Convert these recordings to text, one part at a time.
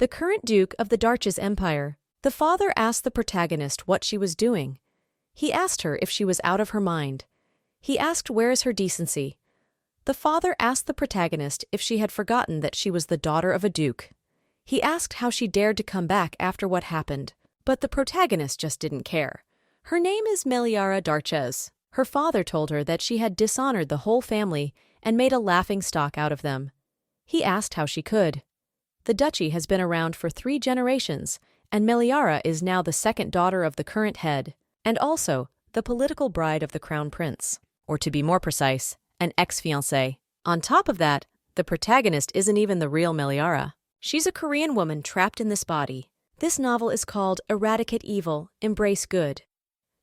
the current Duke of the Darches Empire. The father asked the protagonist what she was doing. He asked her if she was out of her mind. He asked where is her decency. The father asked the protagonist if she had forgotten that she was the daughter of a duke. He asked how she dared to come back after what happened. But the protagonist just didn't care. Her name is Meliara Darches. Her father told her that she had dishonored the whole family and made a laughingstock out of them. He asked how she could. The duchy has been around for 3 generations, and Meliara is now the second daughter of the current head, and also the political bride of the crown prince, or to be more precise, an ex-fiancé. On top of that, the protagonist isn't even the real Meliara. She's a Korean woman trapped in this body. This novel is called Eradicate Evil, Embrace Good.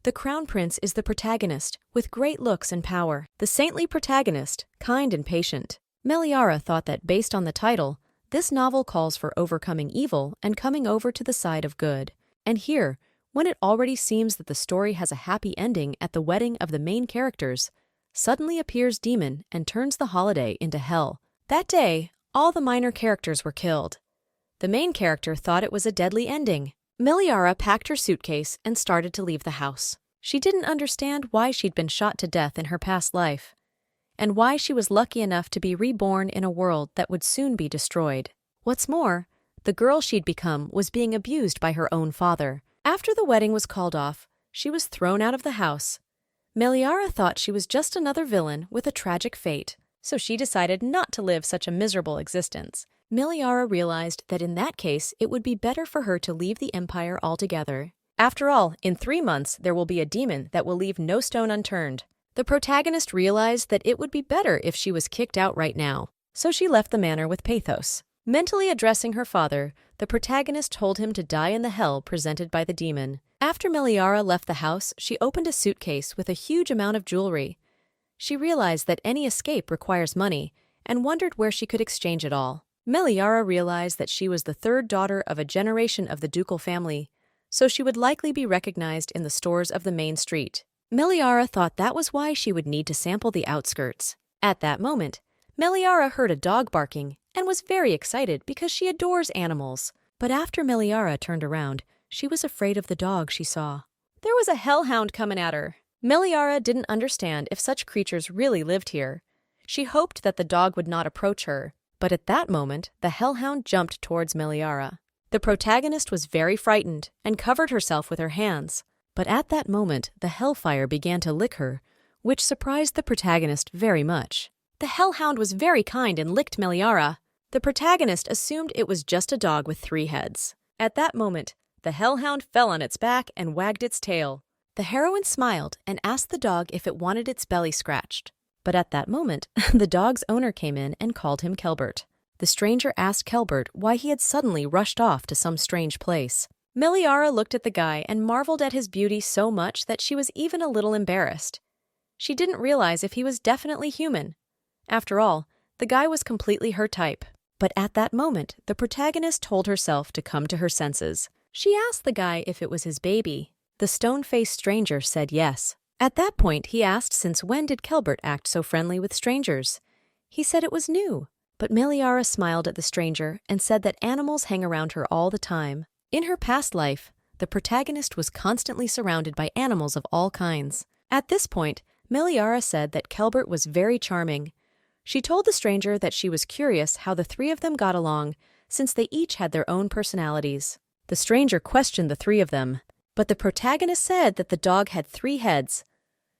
The crown prince is the protagonist, with great looks and power. The saintly protagonist, kind and patient. Meliara thought that based on the title, this novel calls for overcoming evil and coming over to the side of good. And here, when it already seems that the story has a happy ending at the wedding of the main characters, suddenly appears Demon and turns the holiday into hell. That day, all the minor characters were killed. The main character thought it was a deadly ending. Meliara packed her suitcase and started to leave the house. She didn't understand why she'd been shot to death in her past life, and why she was lucky enough to be reborn in a world that would soon be destroyed. What's more, the girl she'd become was being abused by her own father. After the wedding was called off, she was thrown out of the house. Meliara thought she was just another villain with a tragic fate, so she decided not to live such a miserable existence. Meliara realized that in that case it would be better for her to leave the empire altogether. After all, in 3 months there will be a demon that will leave no stone unturned. The protagonist realized that it would be better if she was kicked out right now, so she left the manor with pathos. Mentally addressing her father, the protagonist told him to die in the hell presented by the demon. After Meliara left the house, she opened a suitcase with a huge amount of jewelry. She realized that any escape requires money and wondered where she could exchange it all. Meliara realized that she was the 3rd daughter of a generation of the ducal family, so she would likely be recognized in the stores of the main street. Meliara thought that was why she would need to sample the outskirts. At that moment, Meliara heard a dog barking and was very excited because she adores animals. But after Meliara turned around, she was afraid of the dog she saw. There was a hellhound coming at her. Meliara didn't understand if such creatures really lived here. She hoped that the dog would not approach her, but at that moment, the hellhound jumped towards Meliara. The protagonist was very frightened and covered herself with her hands. But at that moment, the hellfire began to lick her, which surprised the protagonist very much. The hellhound was very kind and licked Meliara. The protagonist assumed it was just a dog with 3 heads. At that moment, the hellhound fell on its back and wagged its tail. The heroine smiled and asked the dog if it wanted its belly scratched. But at that moment, the dog's owner came in and called him Kelbert. The stranger asked Kelbert why he had suddenly rushed off to some strange place. Meliara looked at the guy and marveled at his beauty so much that she was even a little embarrassed. She didn't realize if he was definitely human. After all, the guy was completely her type. But at that moment, the protagonist told herself to come to her senses. She asked the guy if it was his baby. The stone-faced stranger said yes. At that point, he asked since when did Kelbert act so friendly with strangers. He said it was new. But Meliara smiled at the stranger and said that animals hang around her all the time. In her past life, the protagonist was constantly surrounded by animals of all kinds. At this point, Meliara said that Kelbert was very charming. She told the stranger that she was curious how the 3 of them got along, since they each had their own personalities. The stranger questioned the 3 of them, but the protagonist said that the dog had 3 heads.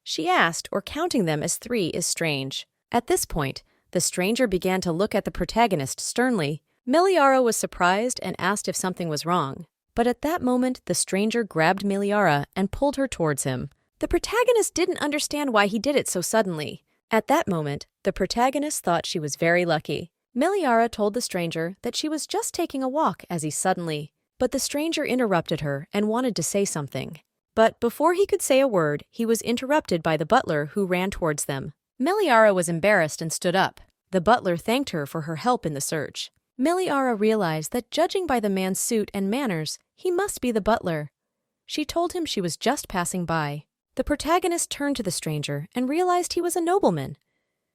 She asked, or counting them as 3 is strange. At this point, the stranger began to look at the protagonist sternly. Meliara was surprised and asked if something was wrong. But at that moment, the stranger grabbed Meliara and pulled her towards him. The protagonist didn't understand why he did it so suddenly. At that moment, the protagonist thought she was very lucky. Meliara told the stranger that she was just taking a walk as he suddenly. But the stranger interrupted her and wanted to say something. But before he could say a word, he was interrupted by the butler who ran towards them. Meliara was embarrassed and stood up. The butler thanked her for her help in the search. Meliara realized that judging by the man's suit and manners, he must be the butler. She told him she was just passing by. The protagonist turned to the stranger and realized he was a nobleman.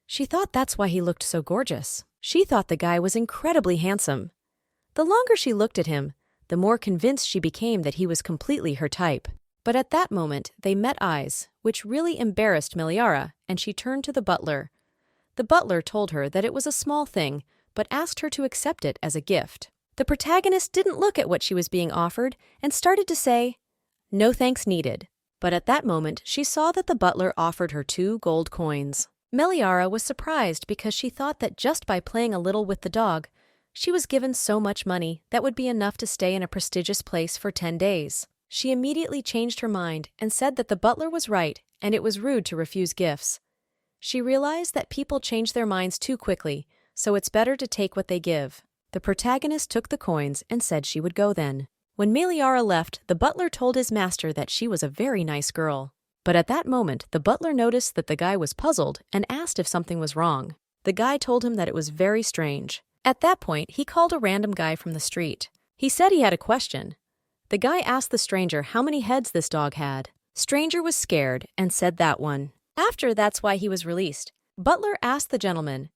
She thought that's why he looked so gorgeous. She thought the guy was incredibly handsome. The longer she looked at him, the more convinced she became that he was completely her type. But at that moment, they met eyes, which really embarrassed Meliara, and she turned to the butler. The butler told her that it was a small thing, but asked her to accept it as a gift. The protagonist didn't look at what she was being offered and started to say, "No thanks needed." But at that moment, she saw that the butler offered her 2 gold coins. Meliara was surprised because she thought that just by playing a little with the dog, she was given so much money that would be enough to stay in a prestigious place for 10 days. She immediately changed her mind and said that the butler was right and it was rude to refuse gifts. She realized that people change their minds too quickly, so it's better to take what they give. The protagonist took the coins and said she would go then. When Meliara left, the butler told his master that she was a very nice girl. But at that moment, the butler noticed that the guy was puzzled and asked if something was wrong. The guy told him that it was very strange. At that point, he called a random guy from the street. He said he had a question. The guy asked the stranger how many heads this dog had. Stranger was scared and said that one. After that's why he was released. Butler asked the gentleman,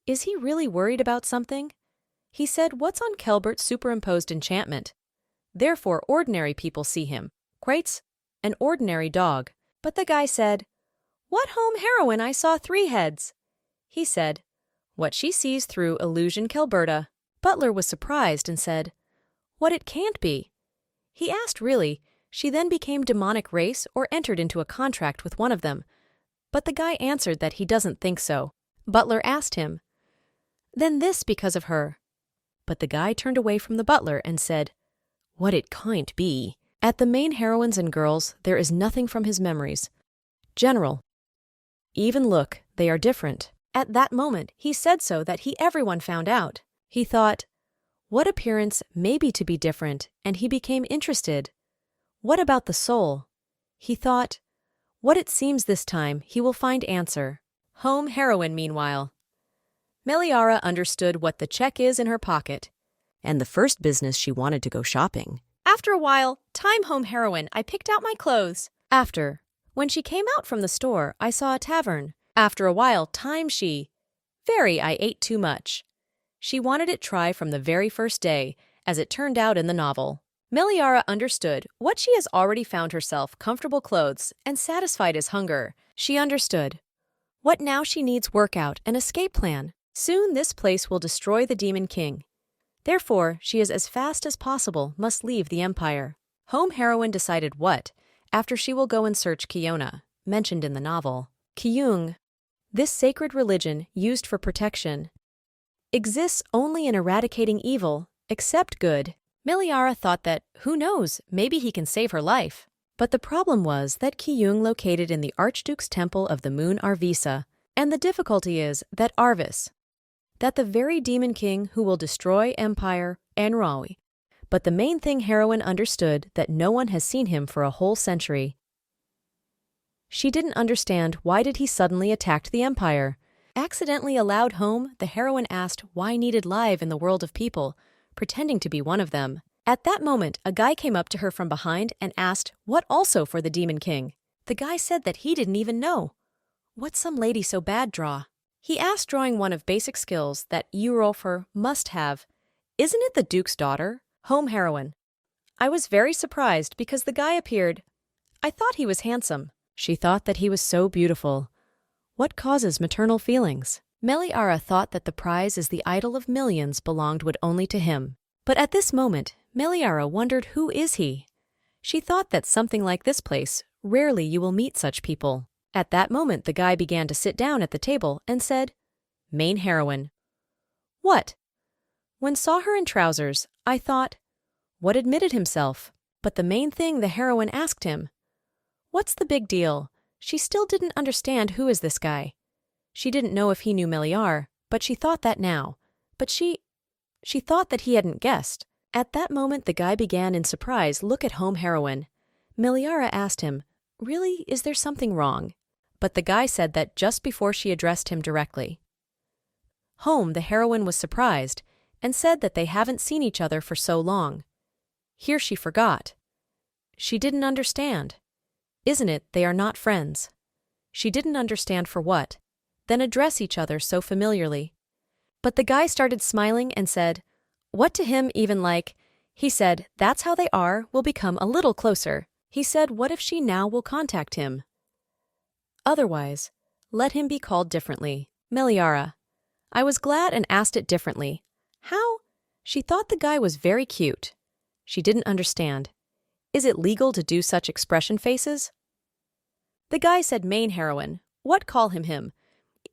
"Is he really worried about something?" He said, "What's on Kelbert's superimposed enchantment? Therefore, ordinary people see him. Quates, an ordinary dog." But the guy said, "What home heroine I saw 3 heads?" He said, "What she sees through illusion Kelberta." Butler was surprised and said, "What it can't be." He asked really, she then became demonic race or entered into a contract with one of them. But the guy answered that he doesn't think so. Butler asked him, "Then this because of her?" But the guy turned away from the butler and said, "What it can't be." At the main heroines and girls, there is nothing from his memories. General. Even look, they are different. At that moment, he said so that everyone found out. He thought, what appearance may be to be different, and he became interested. What about the soul? He thought, what it seems this time, he will find answer. Home heroine, meanwhile. Meliara understood what the check is in her pocket, and the first business she wanted to go shopping. After a while, time home heroine, I picked out my clothes. After, when she came out from the store, I saw a tavern. After a while, time she, I ate too much. She wanted it try from the very first day, as it turned out in the novel. Meliara understood what she has already found herself comfortable clothes and satisfied his hunger. She understood. What now she needs workout and escape plan. Soon this place will destroy the Demon King. Therefore, she is as fast as possible must leave the empire. Home heroine decided what, after she will go and search Kiona, mentioned in the novel. Kyung, this sacred religion used for protection, exists only in eradicating evil, except good. Meliara thought that, who knows, maybe he can save her life. But the problem was that Kyung located in the Archduke's temple of the moon Arvisa, and the difficulty is that Arvis, that the very demon king who will destroy empire and Rawi. But the main thing heroine understood that no one has seen him for a whole century. She didn't understand why did he suddenly attack the empire. Accidentally allowed home, the heroine asked why needed live in the world of people, pretending to be one of them. At that moment, a guy came up to her from behind and asked what also for the Demon King. The guy said that he didn't even know. What's some lady so bad draw? He asked drawing one of basic skills that Euroffer must have. Isn't it the Duke's daughter? Home heroine. I was very surprised because the guy appeared. I thought he was handsome. She thought that he was so beautiful. What causes maternal feelings? Meliara thought that the prize as the idol of millions belonged would only to him. But at this moment, Meliara wondered who is he? She thought that something like this place, rarely you will meet such people. At that moment the guy began to sit down at the table and said, Main heroine. What? When saw her in trousers, I thought, what admitted himself? But the main thing the heroine asked him, what's the big deal? She still didn't understand who is this guy. She didn't know if he knew Meliar, but she thought that now. But she thought that he hadn't guessed. At that moment the guy began in surprise look at home heroine. Meliara asked him, really, is there something wrong? But the guy said that just before she addressed him directly. Home, the heroine was surprised and said that they haven't seen each other for so long. Here she forgot. She didn't understand. Isn't it they are not friends? She didn't understand for what, then address each other so familiarly. But the guy started smiling and said, What to him even like? He said, that's how they are, will become a little closer. He said, what if she now will contact him? Otherwise, let him be called differently. Meliara. I was glad and asked it differently. How? She thought the guy was very cute. She didn't understand. Is it legal to do such expression faces? The guy said, main heroine. What call him?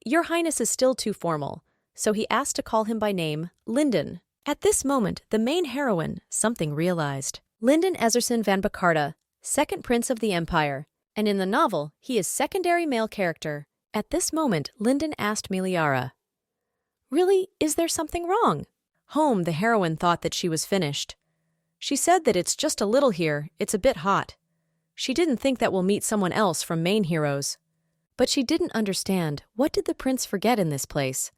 Your Highness is still too formal. So he asked to call him by name, Linden. At this moment, the main heroine something realized. Linden Ezerson van Bacarda, second prince of the empire, and in the novel, he is secondary male character. At this moment, Linden asked Meliara, really, is there something wrong? Home, the heroine thought that she was finished. She said that it's just a little here, it's a bit hot. She didn't think that we'll meet someone else from main heroes. But she didn't understand, what did the prince forget in this place?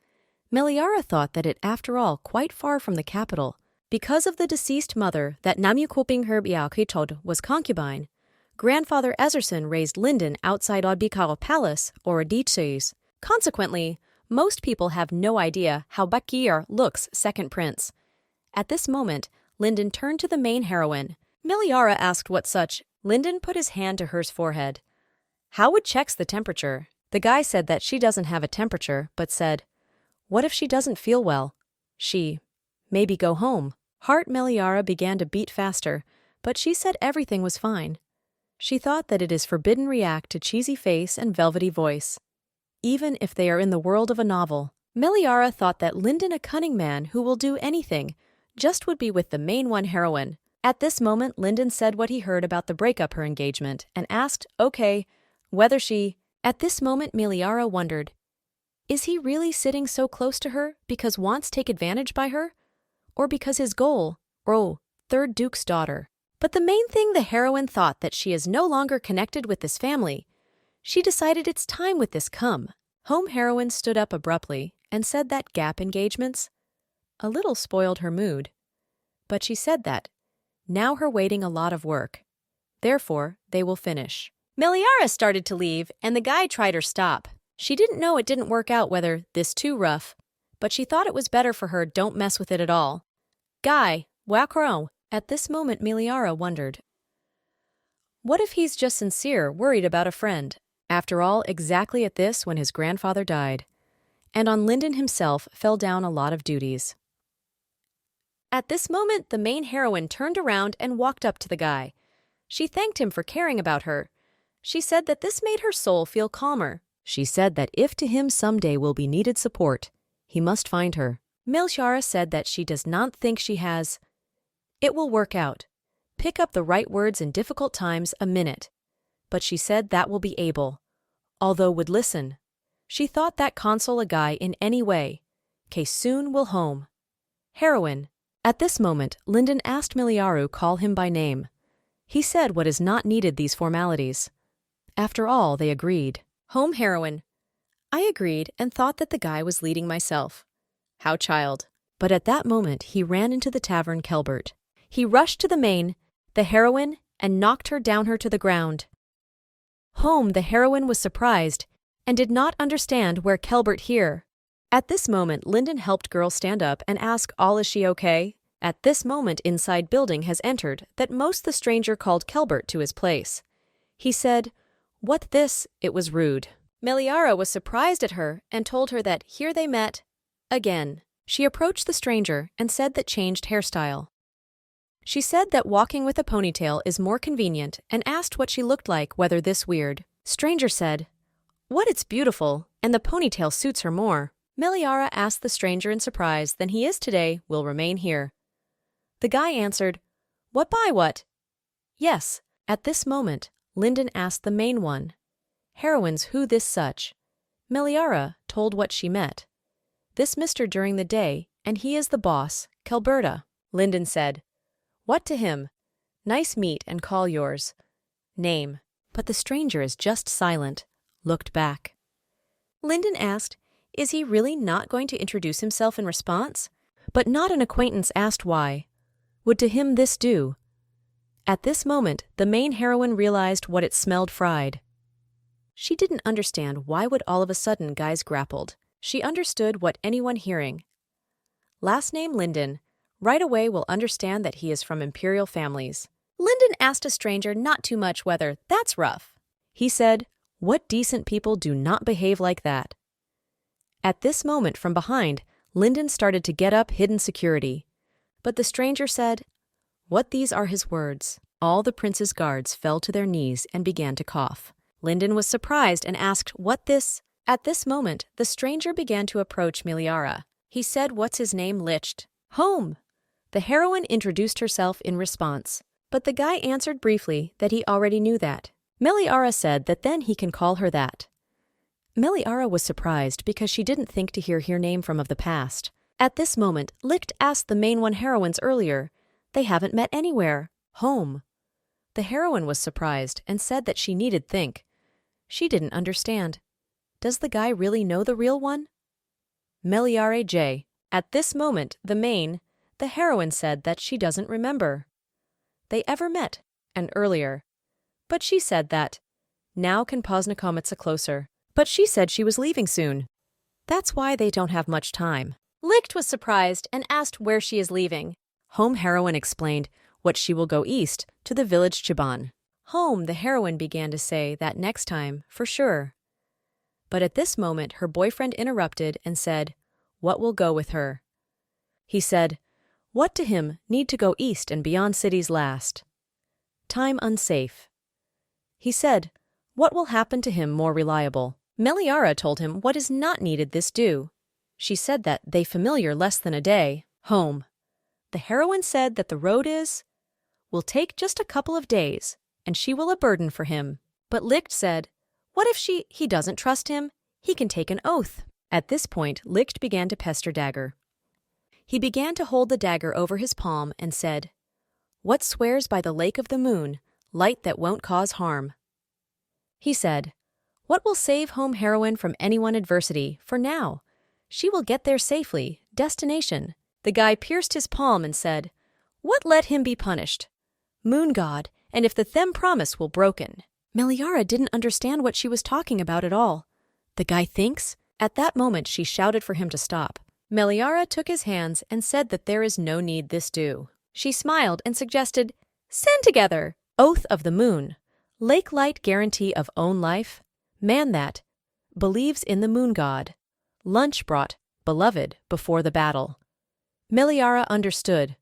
Meliara thought that it, after all, quite far from the capital. Because of the deceased mother that Namukoping Herb Iaukitod was concubine, grandfather Ezerson raised Linden outside Odbikaro Palace or Aditses. Consequently, most people have no idea how Bakir looks second prince. At this moment, Linden turned to the main heroine. Meliara asked what such. Linden put his hand to her forehead. How would checks the temperature? The guy said that she doesn't have a temperature, but said, what if she doesn't feel well? She, maybe go home. Heart Meliara began to beat faster, but she said everything was fine. She thought that it is forbidden react to cheesy face and velvety voice. Even if they are in the world of a novel. Meliara thought that Linden, a cunning man who will do anything, just would be with the main one heroine. At this moment, Linden said what he heard about the breakup her engagement and asked, okay, whether she... At this moment, Meliara wondered, is he really sitting so close to her because wants take advantage by her? Or because his goal, third Duke's daughter? But the main thing, the heroine thought that she is no longer connected with this family. She decided it's time with this come. Home heroine stood up abruptly and said that gap engagements a little spoiled her mood. But she said that now her waiting a lot of work. Therefore, they will finish. Meliara started to leave and the guy tried her stop. She didn't know it didn't work out whether this too rough, but she thought it was better for her don't mess with it at all. Guy, wacro. At this moment Meliara wondered. What if he's just sincere, worried about a friend? After all, exactly at this when his grandfather died. And on Linden himself fell down a lot of duties. At this moment the main heroine turned around and walked up to the guy. She thanked him for caring about her. She said that this made her soul feel calmer. She said that if to him someday will be needed support, he must find her. Meliara said that she does not think she has. It will work out. Pick up the right words in difficult times a minute. But she said that will be able. Although would listen. She thought that console a guy in any way. K soon will home. Heroine. At this moment, Linden asked Meliaru call him by name. He said what is not needed these formalities. After all, they agreed. Home heroine. I agreed and thought that the guy was leading myself. How child. But at that moment he ran into the tavern Kelbert. He rushed to the main, the heroine, and knocked her down her to the ground. Home, the heroine was surprised and did not understand where Kelbert here. At this moment Linden helped girl stand up and ask all is she okay? At this moment inside building has entered that most the stranger called Kelbert to his place. He said, what this? It was rude. Meliara was surprised at her and told her that here they met again. She approached the stranger and said that changed hairstyle. She said that walking with a ponytail is more convenient and asked what she looked like, whether this weird. Stranger said, what it's beautiful, and the ponytail suits her more. Meliara asked the stranger in surprise, then he is today, will remain here. The guy answered, what by what? Yes. At this moment, Linden asked the main one. Heroines who this such? Meliara told what she met. This Mr. during the day, and he is the boss, Kelberta. Linden said, what to him? Nice meet and call yours. Name. But the stranger is just silent, looked back. Linden asked, is he really not going to introduce himself in response? But not an acquaintance asked why. Would to him this do? At this moment, the main heroine realized what it smelled fried. She didn't understand why would all of a sudden guys grappled. She understood what anyone hearing. Last name Linden, right away will understand that he is from imperial families. Linden asked a stranger not too much whether that's rough. He said, "What decent people do not behave like that?" At this moment from behind, Linden started to get up hidden security. But the stranger said, "What these are his words." All the prince's guards fell to their knees and began to cough. Linden was surprised and asked, "What this?" At this moment, the stranger began to approach Miliara. He said, "What's his name, Licht?" "Home." The heroine introduced herself in response, but the guy answered briefly that he already knew that. Miliara said that then he can call her that. Miliara was surprised because she didn't think to hear her name from of the past. At this moment, Licht asked the main one heroines earlier. They haven't met anywhere. Home. The heroine was surprised and said that she needed think. She didn't understand. Does the guy really know the real one? Meliare J. At this moment, the heroine said that she doesn't remember. They ever met, and earlier. But she said that. Now can poznakомиться closer. But she said she was leaving soon. That's why they don't have much time. Licht was surprised and asked where she is leaving. Home heroine explained what she will go east to the village Chiban. Home, the heroine began to say that next time, for sure. But at this moment her boyfriend interrupted and said, "What will go with her?" He said, "What to him need to go east and beyond cities last? Time unsafe." He said, "What will happen to him more reliable?" Meliara told him what is not needed this do. She said that they familiar less than a day, home. The heroine said that the road will take just a couple of days, and she will a burden for him. But Licht said, "What if he doesn't trust him? He can take an oath." At this point, Licht began to pester Dagger. He began to hold the dagger over his palm and said, "What swears by the lake of the moon, light that won't cause harm?" He said, "What will save home heroine from anyone adversity, for now? She will get there safely, destination." The guy pierced his palm and said, "What let him be punished? Moon god, and if the them promise will broken." Meliara didn't understand what she was talking about at all. The guy thinks? At that moment she shouted for him to stop. Meliara took his hands and said that there is no need this do. She smiled and suggested, "Send together, oath of the moon, lake light guarantee of own life, man that believes in the moon god, lunch brought, beloved, before the battle." Meliara understood.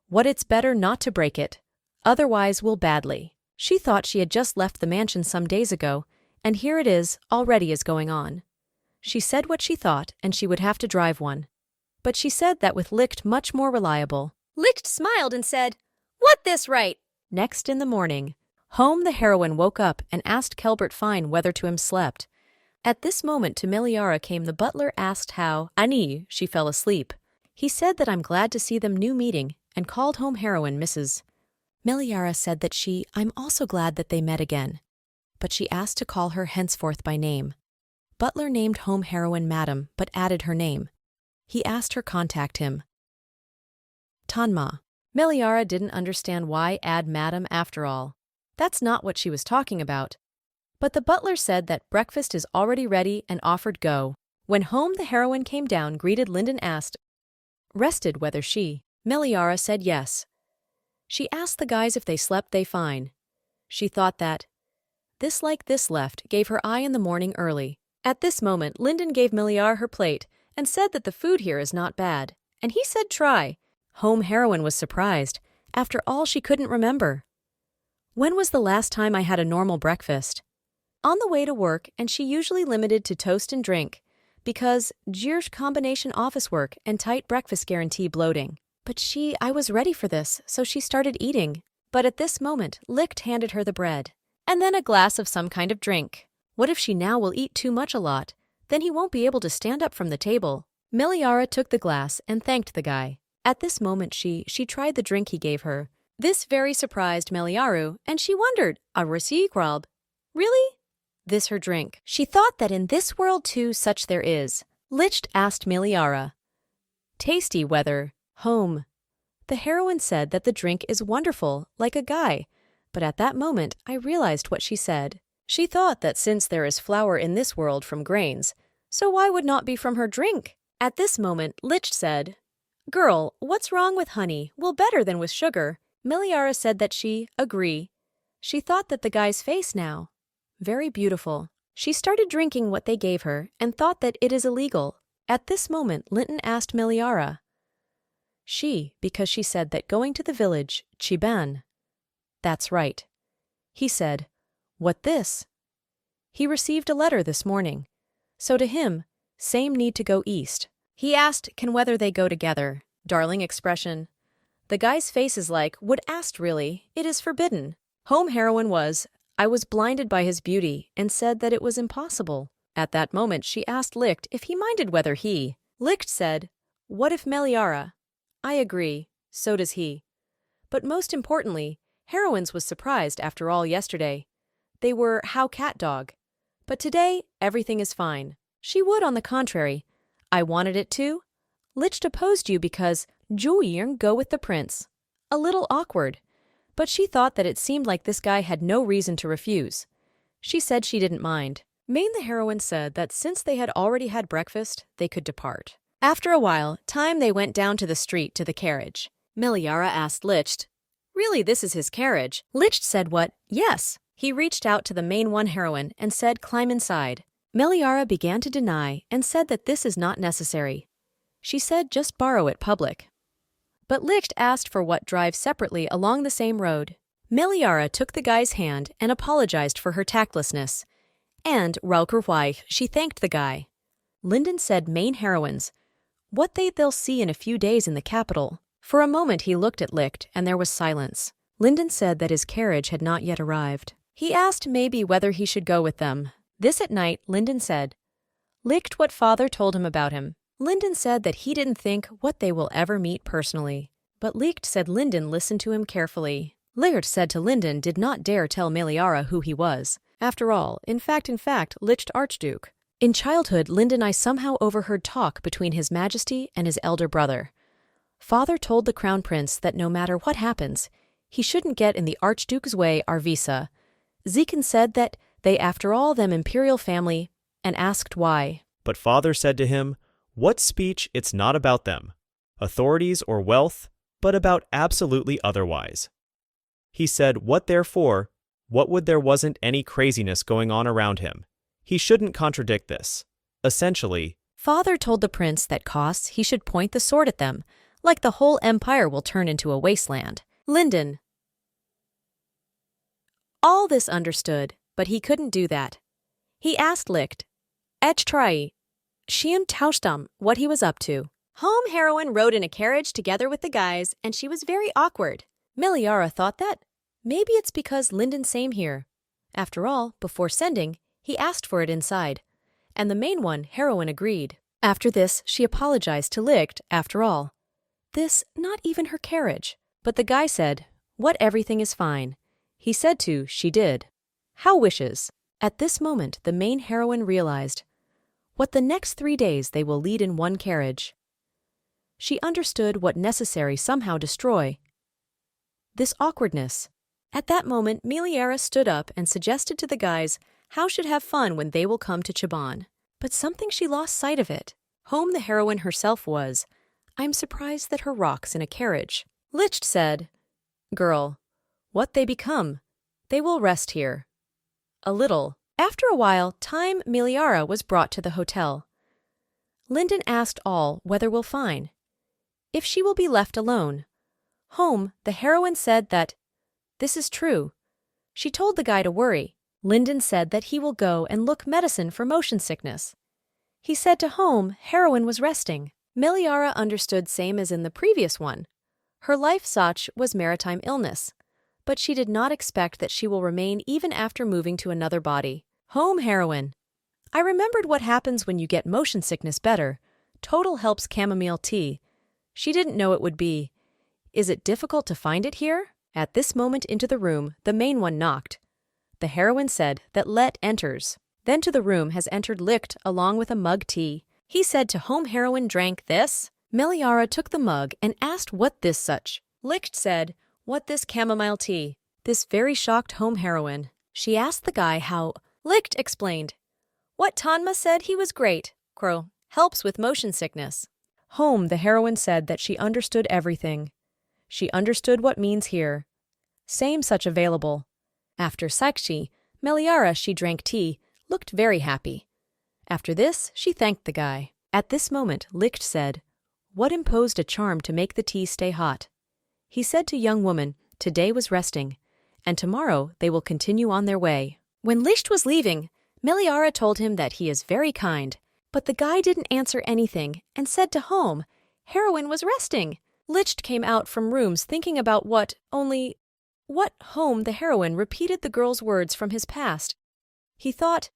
What it's better not to break it, otherwise will badly. She thought she had just left the mansion some days ago, and here it is, already is going on. She said what she thought, and she would have to drive one. But she said that with Licht much more reliable. Licht smiled and said, "What this right?" Next in the morning, home the heroine woke up and asked Kelbert Fine whether to him slept. At this moment to Meliara came the butler asked how, Ani, she fell asleep. He said that I'm glad to see them new meeting, and called home heroine Mrs. Meliara said that I'm also glad that they met again. But she asked to call her henceforth by name. Butler named home heroine Madam, but added her name. He asked her contact him. Tanma. Meliara didn't understand why add Madam after all. That's not what she was talking about. But the butler said that breakfast is already ready and offered go. When home the heroine came down, greeted Linden asked, rested whether she. Meliara said yes. She asked the guys if they slept they fine. She thought that this left gave her eye in the morning early. At this moment Linden gave Meliara her plate and said that the food here is not bad, and he said try. Home heroine was surprised. After all, she couldn't remember. When was the last time I had a normal breakfast? On the way to work, and she usually limited to toast and drink, because Jirsch combination office work and tight breakfast guarantee bloating. But I was ready for this, so she started eating. But at this moment, Licht handed her the bread, and then a glass of some kind of drink. What if she now will eat too much a lot? Then he won't be able to stand up from the table. Meliara took the glass and thanked the guy. At this moment she tried the drink he gave her. This very surprised Meliaru, and she wondered, a recikrab. Really? This her drink. She thought that in this world too such there is. Licht asked Meliara. Tasty whether, home. The heroine said that the drink is wonderful, like a guy, but at that moment I realized what she said. She thought that since there is flour in this world from grains, so why would not be from her drink? At this moment Licht said, Girl, what's wrong with honey? Well, better than with sugar. Miliara said that she agree. She thought that the guy's face now. Very beautiful. She started drinking what they gave her and thought that it is illegal. At this moment, Linton asked Miliara. Because she said that going to the village, Chiban. That's right. He said, what this? He received a letter this morning. So to him, same need to go east. He asked can whether they go together. Darling expression. The guy's face is like, would asked really, it is forbidden. Home heroine was, I was blinded by his beauty and said that it was impossible. At that moment she asked Licht if he minded whether he. Licht said, what if Meliara? I agree, so does he. But most importantly, heroines was surprised after all yesterday. They were how cat dog. But today, everything is fine. She would on the contrary. I wanted it too. Licht opposed you because Zhuoying go with the prince. A little awkward. But she thought that it seemed like this guy had no reason to refuse. She said she didn't mind. Main the heroine said that since they had already had breakfast, they could depart. After a while, they went down to the street to the carriage. Miliara asked Licht, really this is his carriage? Licht said what? Yes. He reached out to the main one heroine and said climb inside. Miliara began to deny and said that this is not necessary. She said just borrow it public. But Licht asked for what drive separately along the same road. Miliara took the guy's hand and apologized for her tactlessness. And, Raukerweich, she thanked the guy. Linden said main heroines, what they'll see in a few days in the capital. For a moment he looked at Licht and there was silence. Linden said that his carriage had not yet arrived. He asked maybe whether he should go with them. This at night, Linden said. Licht what father told him about him. Linden said that he didn't think what they will ever meet personally. But Licht said Linden listened to him carefully. Licht said to Linden did not dare tell Meliara who he was. After all, in fact, Licht Archduke. In childhood, Linden I somehow overheard talk between His Majesty and his elder brother. Father told the Crown Prince that no matter what happens, he shouldn't get in the Archduke's way Arvisa. Zieken said that they after all them imperial family, and asked why. But father said to him, what speech it's not about them, authorities or wealth, but about absolutely otherwise. He said what therefore, what would there wasn't any craziness going on around him. He shouldn't contradict this. Essentially, Father told the prince that costs he should point the sword at them, like the whole empire will turn into a wasteland. Linden. All this understood, but he couldn't do that. He asked Licht, Echtrai, Shien Taustam, what he was up to. Home heroine rode in a carriage together with the guys, and she was very awkward. Miliara thought that maybe it's because Linden same here. After all, before sending, he asked for it inside, and the main one, heroine, agreed. After this, she apologized to Licht, after all. This, not even her carriage. But the guy said, what everything is fine. He said to, she did. How wishes. At this moment, the main heroine realized what the next 3 days they will lead in one carriage. She understood what necessary somehow destroy. This awkwardness. At that moment, Miliara stood up and suggested to the guys how should have fun when they will come to Chaban. But something she lost sight of it. Home the heroine herself was. I'm surprised that her rocks in a carriage. Licht said, girl, what they become? They will rest here. A little. After a while, Miliara was brought to the hotel. Linden asked all whether will fine. If she will be left alone. Home, the heroine said that this is true. She told the guy to worry. Linden said that he will go and look medicine for motion sickness. He said to Home, heroine was resting. Miliara understood same as in the previous one. Her life such was maritime illness, but she did not expect that she will remain even after moving to another body. Home heroine. I remembered what happens when you get motion sickness better. Total helps chamomile tea. She didn't know it would be. Is it difficult to find it here? At this moment into the room, the main one knocked. The heroine said that Let enters. Then to the room has entered Licht along with a mug tea. He said to Home heroine drank this. Meliara took the mug and asked what this such. Licht said, what this chamomile tea. This very shocked Home heroine. She asked the guy how. Licht explained. What Tanma said he was great. Crow. Helps with motion sickness. Home, the heroine said that she understood everything. She understood what means here. Same such available. After Sakshi, Meliara she drank tea, looked very happy. After this, she thanked the guy. At this moment, Licht said, "What imposed a charm to make the tea stay hot?" He said to young woman, today was resting, and tomorrow they will continue on their way. When Licht was leaving, Meliara told him that he is very kind, but the guy didn't answer anything and said to Home, heroine was resting. Licht came out from rooms thinking about what Home, the heroine, repeated the girl's words from his past. He thought,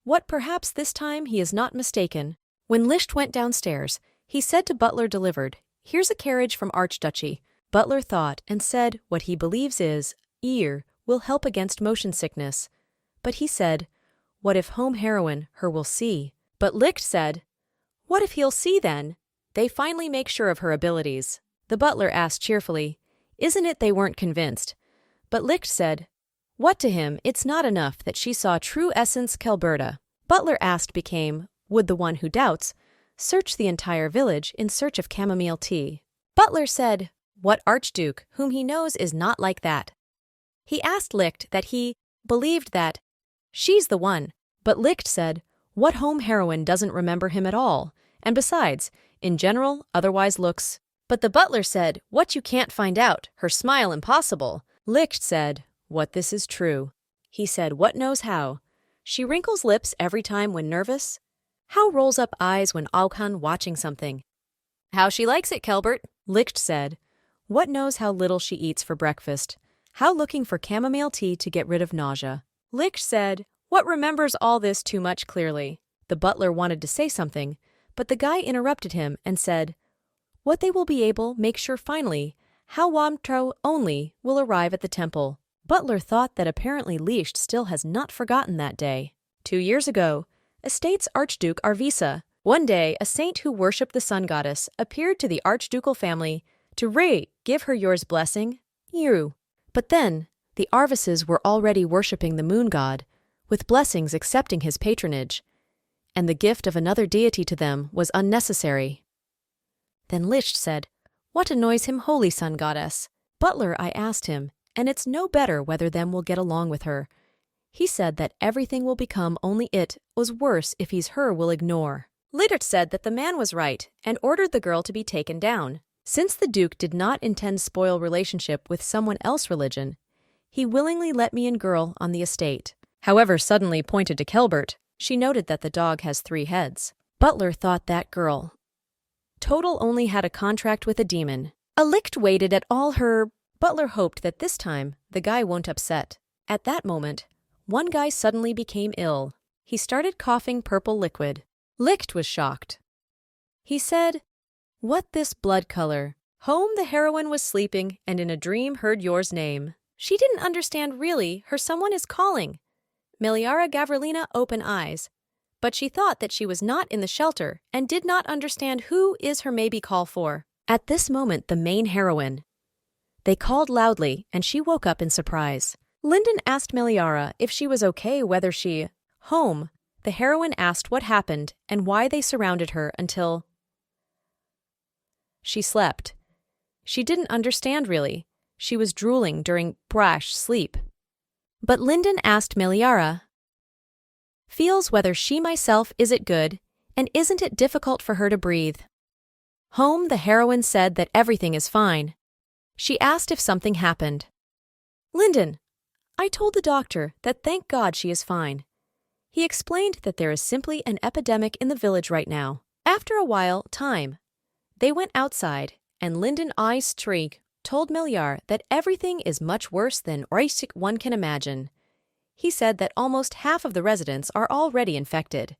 what perhaps this time he is not mistaken. When Licht went downstairs, he said to butler delivered, here's a carriage from Archduchy. Butler thought and said what he believes is, ear will help against motion sickness. But he said, what if Home heroine her will see? But Licht said, what if he'll see then? They finally make sure of her abilities. The butler asked cheerfully, isn't it they weren't convinced? But Licht said, what to him, it's not enough that she saw true essence Kelberta. Butler asked became, would the one who doubts search the entire village in search of chamomile tea? Butler said, what Archduke, whom he knows is not like that. He asked Licht that he believed that she's the one, but Licht said, what Home heroine doesn't remember him at all, and besides, in general, otherwise looks. But the butler said, what you can't find out, her smile impossible. Licht said, what this is true. He said, what knows how? She wrinkles lips every time when nervous. How rolls up eyes when Aukan watching something? How she likes it, Kelbert, Licht said. What knows how little she eats for breakfast? How looking for chamomile tea to get rid of nausea? Licht said, what remembers all this too much clearly? The butler wanted to say something, but the guy interrupted him and said, what they will be able make sure finally, how Wamtro only will arrive at the temple. Butler thought that apparently Licht still has not forgotten that day. 2 years ago, states Archduke Arvisa. One day, a saint who worshipped the sun goddess appeared to the archducal family to give her yours blessing, you. But then, the Arvises were already worshipping the moon god, with blessings accepting his patronage, and the gift of another deity to them was unnecessary. Then Licht said, what annoys him, holy sun goddess? Butler, I asked him, and it's no better whether them will get along with her. He said that everything will become only it was worse if he's her will ignore. Licht said that the man was right and ordered the girl to be taken down. Since the Duke did not intend spoil relationship with someone else religion, he willingly let me and girl on the estate. However, suddenly pointed to Kelbert, she noted that the dog has 3 heads. Butler thought that girl. Total only had a contract with a demon. A Licht waited at all her. Butler hoped that this time the guy won't upset. At that moment, one guy suddenly became ill. He started coughing purple liquid. Licht was shocked. He said, what this blood color? Home the heroine was sleeping and in a dream heard yours name. She didn't understand really her someone is calling. Meliara Gavrilina open eyes. But she thought that she was not in the shelter and did not understand who is her maybe call for. At this moment the main heroine. They called loudly and she woke up in surprise. Linden asked Meliara if she was okay whether she. Home, the heroine asked what happened and why they surrounded her until she slept. She didn't understand really. She was drooling during brash sleep. But Linden asked Meliara, feels whether she myself is it good, and isn't it difficult for her to breathe? Home, the heroine said that everything is fine. She asked if something happened. Linden, I told the doctor that thank God she is fine. He explained that there is simply an epidemic in the village right now. After a while, they went outside, and Linden I. Streak told Meliar that everything is much worse than one can imagine. He said that almost half of the residents are already infected.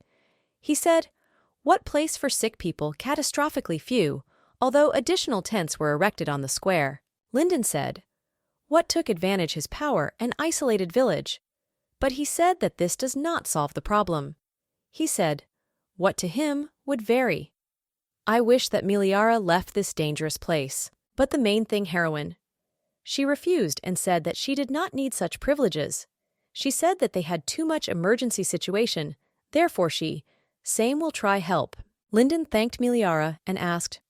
He said, what place for sick people catastrophically few, although additional tents were erected on the square. Linden said, what took advantage his power and isolated village. But he said that this does not solve the problem. He said, what to him would vary. I wish that Meliara left this dangerous place. But the main thing heroine. She refused and said that she did not need such privileges. She said that they had too much emergency situation, therefore she, same will try help. Linden thanked Meliara and asked,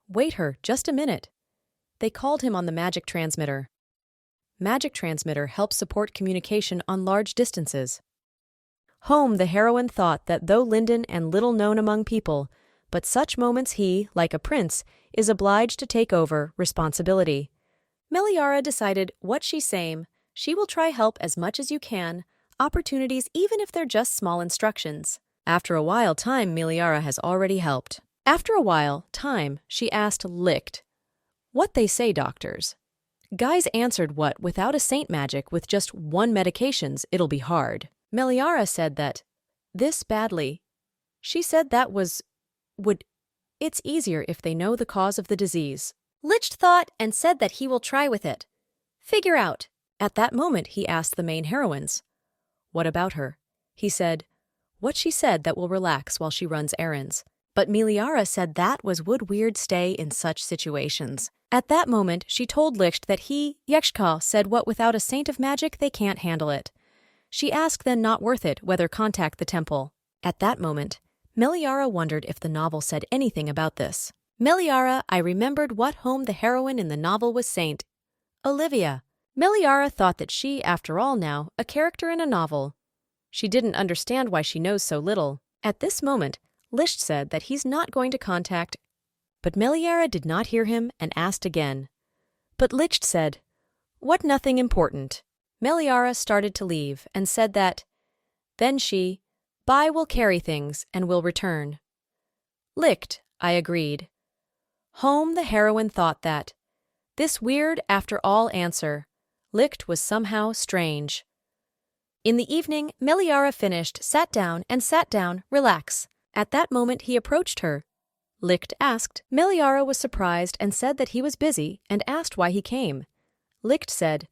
"Wait her, just a minute." They called him on the magic transmitter. Magic transmitter helps support communication on large distances. Home, the heroine thought that though Linden and little known among people, but such moments he, like a prince, is obliged to take over responsibility. Meliara decided what she's saying, she will try help as much as you can, opportunities even if they're just small instructions. After a while time, Meliara has already helped. After a while time, she asked Licht, "What they say, doctors?" Guys answered what without a saint magic with just one medications it'll be hard. Meliara said that, "This badly." She said that it's easier if they know the cause of the disease. Licht thought and said that he will try with it. Figure out. At that moment he asked the main heroines, "What about her?" He said, "What she said that will relax while she runs errands." But Meliara said that would weird stay in such situations. At that moment she told Licht that he, Yekshka, said what without a saint of magic they can't handle it. She asked then not worth it whether contact the temple. At that moment, Meliara wondered if the novel said anything about this. Meliara, I remembered what home the heroine in the novel was Saint Olivia. Meliara thought that she, after all now, a character in a novel. She didn't understand why she knows so little. At this moment, Licht said that he's not going to contact, but Meliara did not hear him and asked again. But Licht said, "What nothing important." Meliara started to leave and said that, then she, "Bai will carry things and will return." Licht, I agreed. Home, the heroine thought that, this weird after all answer, Licht was somehow strange. In the evening, Meliara finished, sat down, relax. At that moment he approached her. Licht asked. Meliara was surprised and said that he was busy and asked why he came. Licht said,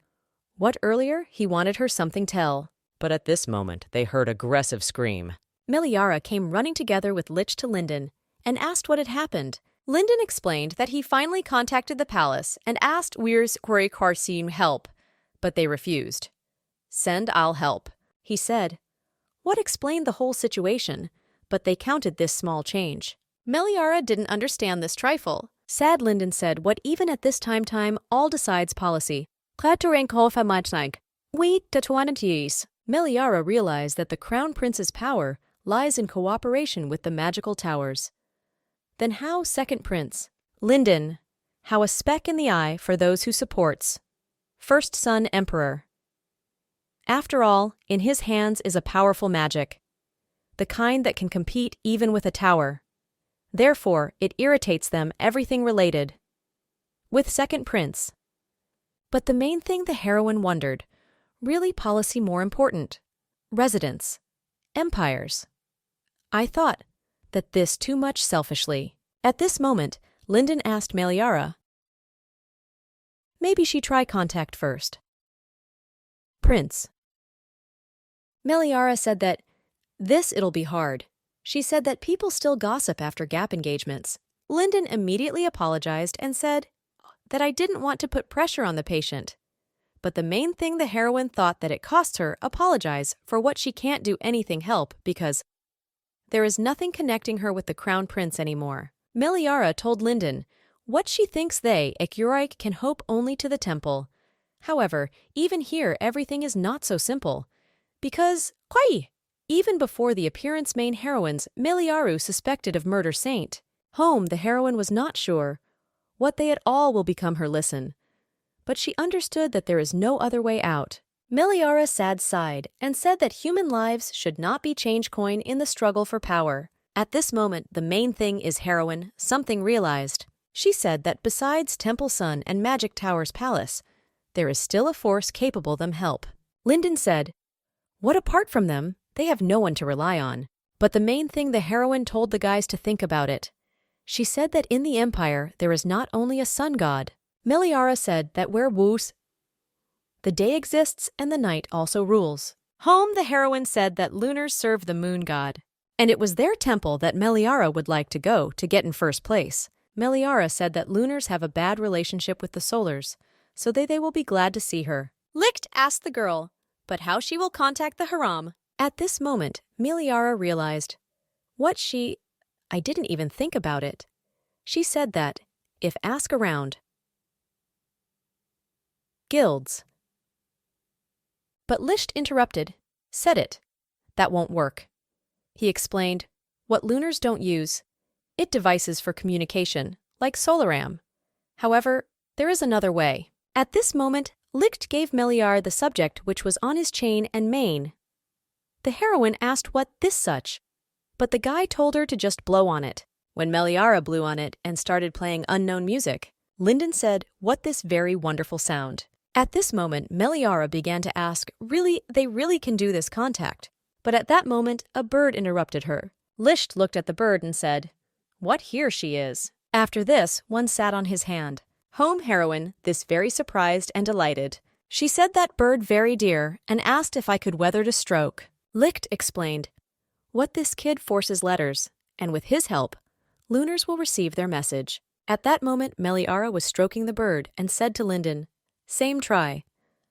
"What earlier he wanted her something tell." But at this moment they heard aggressive scream. Meliara came running together with Licht to Linden and asked what had happened. Linden explained that he finally contacted the palace and asked Where's Query Karsim help, but they refused. "Send, I'll help," he said. What explained the whole situation, but they counted this small change. Meliara didn't understand this trifle. Sad Linden said what even at this time all decides policy. Meliara realized that the Crown Prince's power lies in cooperation with the magical towers. Then how second prince? Linden, how a speck in the eye for those who supports. First son emperor. After all, in his hands is a powerful magic. The kind that can compete even with a tower. Therefore, it irritates them everything related. With second prince. But the main thing the heroine wondered, really policy more important. Residents. Empires. I thought that this too much selfishly. At this moment, Linden asked Meliara. Maybe she try contact first. Prince. Meliara said that this it'll be hard. She said that people still gossip after gap engagements. Linden immediately apologized and said that I didn't want to put pressure on the patient. But the main thing the heroine thought that it costs her apologize for what she can't do anything help because there is nothing connecting her with the Crown Prince anymore. Meliara told Linden what she thinks they, Ekurike, can hope only to the temple. However, even here everything is not so simple. Because, even before the appearance main heroines, Meliaru suspected of murder saint. Home, the heroine was not sure what they at all will become her listen. But she understood that there is no other way out. Meliara sad sighed and said that human lives should not be change coin in the struggle for power. At this moment, the main thing is heroine, something realized. She said that besides Temple Sun and Magic Tower's palace, there is still a force capable them help. Linden said, what apart from them, they have no one to rely on. But the main thing the heroine told the guys to think about it. She said that in the Empire there is not only a sun god. Meliara said that where Woos, the day exists and the night also rules. Home, the heroine said that lunars serve the moon god. And it was their temple that Meliara would like to go to get in first place. Meliara said that lunars have a bad relationship with the solars, so they will be glad to see her. Licht asked the girl, but how she will contact the Haram. At this moment, Meliara realized what she I didn't even think about it. She said that, if ask around. Guilds. But Liszt interrupted. Said it. That won't work. He explained, what lunars don't use, it devices for communication, like Solaram. However, there is another way. At this moment, Licht gave Meliara the subject which was on his chain and mane. The heroine asked what this such, but the guy told her to just blow on it. When Meliara blew on it and started playing unknown music, Linden said, what this very wonderful sound. At this moment, Meliara began to ask, they really can do this contact. But at that moment, a bird interrupted her. Liszt looked at the bird and said, what here she is. After this, one sat on his hand. Home heroine, this very surprised and delighted. She said that bird very dear and asked if I could weather to stroke. Licht explained, what this kid forces letters, and with his help, lunars will receive their message. At that moment, Meliara was stroking the bird and said to Linden, same try.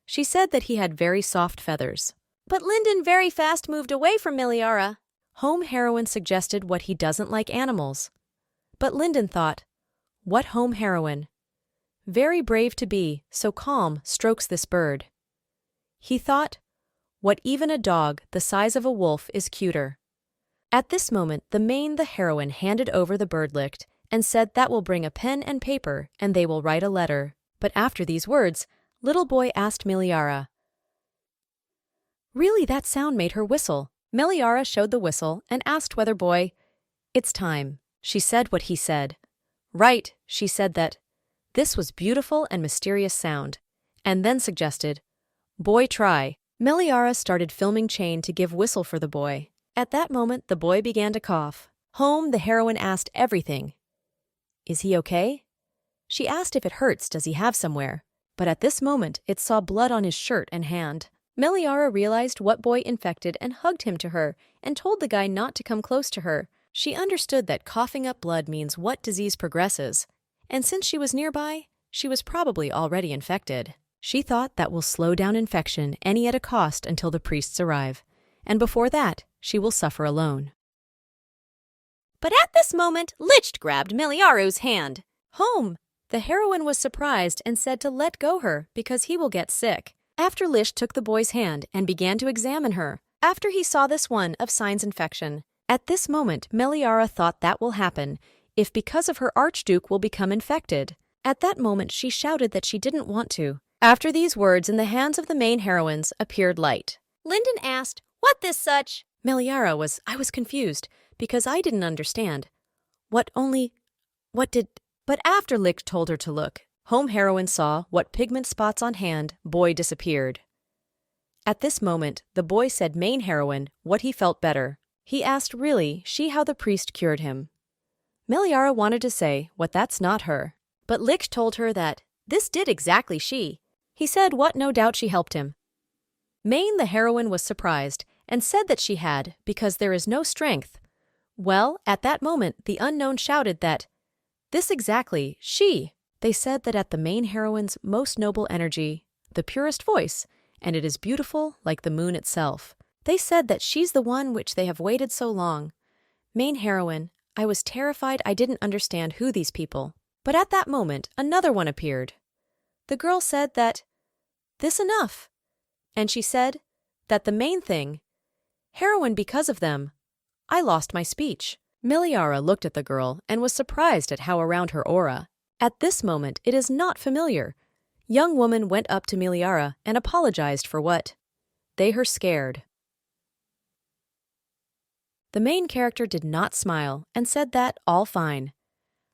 She said that he had very soft feathers. But Linden very fast moved away from Meliara. Home heroine suggested what he doesn't like animals. But Linden thought, what home heroine? Very brave to be, so calm, strokes this bird. He thought, what even a dog the size of a wolf is cuter. At this moment, the heroine handed over the bird Licht and said that will bring a pen and paper and they will write a letter. But after these words, little boy asked Meliara. Really, that sound made her whistle. Meliara showed the whistle and asked whether boy, it's time. She said what he said. Right, she said that. This was beautiful and mysterious sound, and then suggested, boy try. Meliara started filming chain to give whistle for the boy. At that moment, the boy began to cough. Home, the heroine asked everything. Is he okay? She asked if it hurts, does he have somewhere? But at this moment, it saw blood on his shirt and hand. Meliara realized what boy infected and hugged him to her and told the guy not to come close to her. She understood that coughing up blood means what disease progresses, and since she was nearby, she was probably already infected. She thought that will slow down infection any at a cost until the priests arrive, and before that, she will suffer alone. But at this moment, Licht grabbed Meliaru's hand. Home! The heroine was surprised and said to let go her because he will get sick. After Licht took the boy's hand and began to examine her, after he saw this one of signs infection. At this moment, Meliara thought that will happen if because of her Archduke will become infected. At that moment, she shouted that she didn't want to. After these words, in the hands of the main heroines appeared light. Linden asked, what this such? Meliara I was confused because I didn't understand. But after Licht told her to look, home heroine saw what pigment spots on hand, boy disappeared. At this moment, the boy said main heroine what he felt better. He asked she how the priest cured him. Meliara wanted to say what that's not her, but Licht told her that this did exactly she. He said what no doubt she helped him. Main the heroine was surprised and said that she had because there is no strength. Well, at that moment, the unknown shouted that this exactly she. They said that at the main heroine's most noble energy, the purest voice, and it is beautiful like the moon itself. They said that she's the one which they have waited so long. Main heroine, I was terrified I didn't understand who these people. But at that moment, another one appeared. The girl said that, this enough. And she said that the main thing, heroine because of them, I lost my speech. Meliara looked at the girl and was surprised at how around her aura. At this moment, it is not familiar. Young woman went up to Meliara and apologized for what they her scared. The main character did not smile and said that all fine.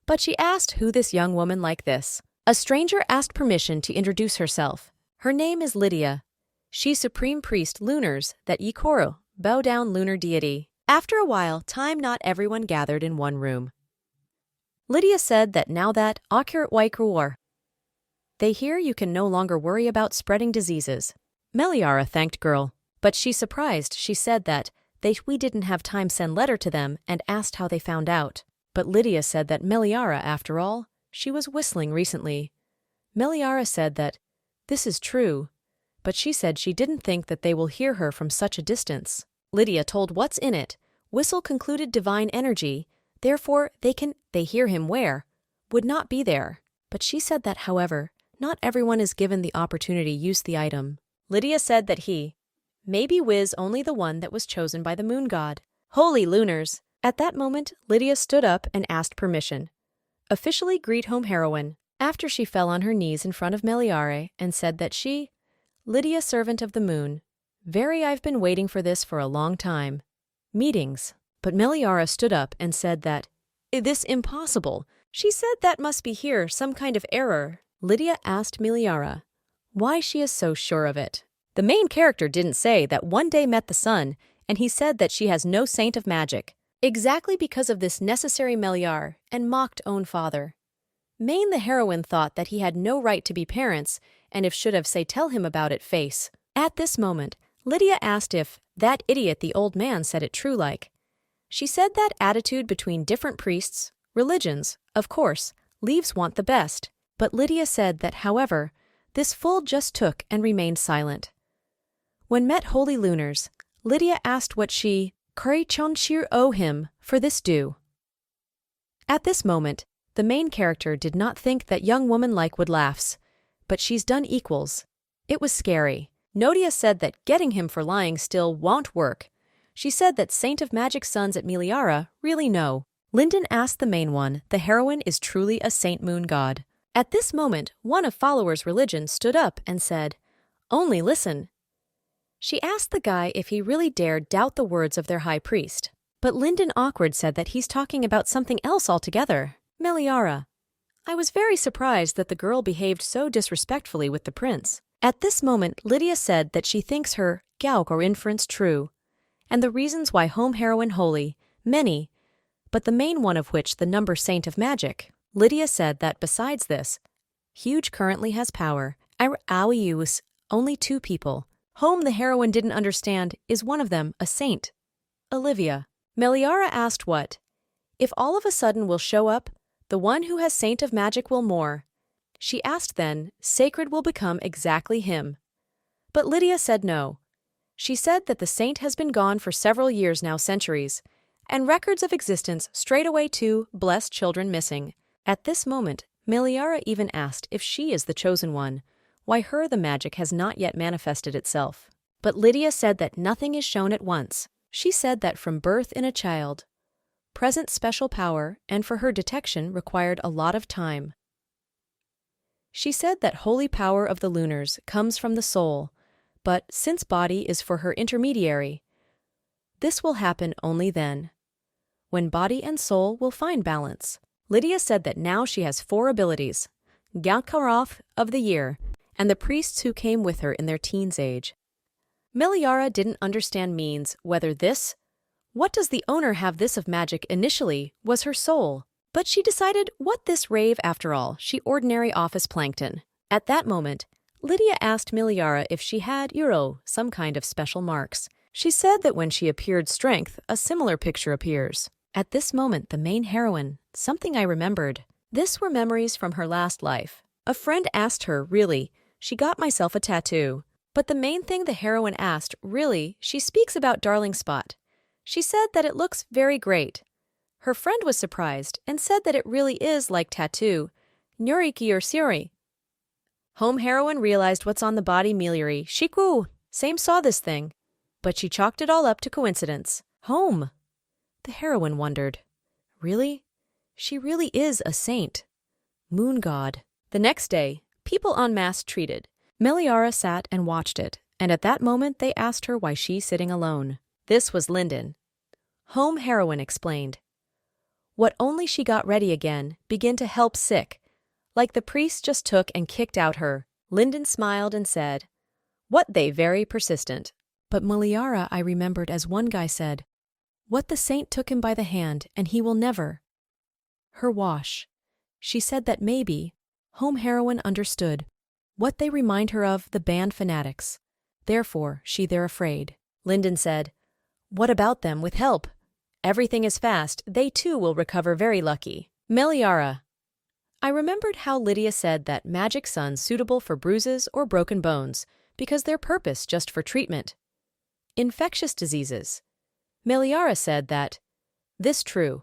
But she asked who this young woman like this. A stranger asked permission to introduce herself. Her name is Lydia. She's supreme priest lunars that Yikoro, bow down lunar deity. After a while, time not everyone gathered in one room. Lydia said that now that accurate Waikruor, they hear you can no longer worry about spreading diseases. Meliara thanked girl, but she's surprised. She said that we didn't have time send letter to them and asked how they found out. But Lydia said that Meliara, after all, she was whistling recently. Meliara said that this is true, but she said she didn't think that they will hear her from such a distance. Lydia told what's in it. Whistle concluded divine energy, Therefore, they hear him where, would not be there. But she said that, however, not everyone is given the opportunity to use the item. Lydia said that he, maybe Wiz only the one that was chosen by the moon god. Holy lunars! At that moment, Lydia stood up and asked permission. Officially greet home heroine, after she fell on her knees in front of Meliare and said that she, Lydia servant of the moon, I've been waiting for this for a long time. Meetings. But Meliara stood up and said that, this impossible. She said that must be here some kind of error. Lydia asked Meliara why she is so sure of it. The main character didn't say that one day met the sun, and he said that she has no saint of magic. Exactly because of this necessary Meliar and mocked own father. Main the heroine thought that he had no right to be parents, and if should have say tell him about it face. At this moment, Lydia asked if that idiot the old man said it true like. She said that attitude between different priests, religions, of course, leaves want the best. But Lydia said that, however, this fool just took and remained silent. When met Holy Lunars, Lydia asked what she, Kari Chonshir owe him, for this due. At this moment, the main character did not think that young woman like would laughs, but she's done equals. It was scary. Nodia said that getting him for lying still won't work. She said that Saint of Magic sons at Meliara really know. Lyndon asked the main one, the heroine is truly a Saint Moon god. At this moment, one of followers' religion stood up and said, only listen. She asked the guy if he really dared doubt the words of their high priest. But Lyndon awkward said that he's talking about something else altogether. Meliara. I was very surprised that the girl behaved so disrespectfully with the prince. At this moment, Lydia said that she thinks her gauk or inference true, and the reasons why home heroine holy, many, but the main one of which the number saint of magic. Lydia said that besides this, Huge currently has power. Use only 2 people. Home the heroine didn't understand, is one of them a saint? Olivia. Meliara asked what? If all of a sudden will show up, the one who has saint of magic will more. She asked then, sacred will become exactly him. But Lydia said no. She said that the saint has been gone for several years now, centuries, and records of existence straightaway to blessed children missing. At this moment, Meliara even asked if she is the chosen one, why her the magic has not yet manifested itself. But Lydia said that nothing is shown at once. She said that from birth in a child, present special power and for her detection required a lot of time. She said that holy power of the lunars comes from the soul, but since body is for her intermediary, this will happen only then, when body and soul will find balance. Lydia said that now she has 4 abilities, Galkaroth of the year, and the priests who came with her in their teens age. Meliara didn't understand means whether this, what does the owner have this of magic initially, was her soul. But she decided what this rave after all, she ordinary office plankton. At that moment, Lydia asked Meliara if she had, some kind of special marks. She said that when she appeared strength, a similar picture appears. At this moment, the main heroine, something I remembered. This were memories from her last life. A friend asked her, really, she got myself a tattoo. But the main thing the heroine asked, really, she speaks about Darling Spot. She said that it looks very great. Her friend was surprised and said that it really is like tattoo, Nuriki or Siri. Home heroine realized what's on the body Meliari, Shiku, same saw this thing. But she chalked it all up to coincidence. Home. The heroine wondered, really? She really is a saint. Moon god. The next day, people en masse treated. Meliara sat and watched it, and at that moment they asked her why she's sitting alone. This was Lyndon. Home heroine explained. What only she got ready again, begin to help sick, like the priest just took and kicked out her. Lyndon smiled and said, what they very persistent. But Meliara I remembered as one guy said, what the saint took him by the hand and he will never. Her wash. She said that maybe, home heroine understood, what they remind her of the band fanatics. Therefore, they're afraid. Lyndon said, what about them with help? Everything is fast, they too will recover very lucky. Meliara. I remembered how Lydia said that magic sons suitable for bruises or broken bones, because their purpose just for treatment. Infectious diseases. Meliara said that, this true,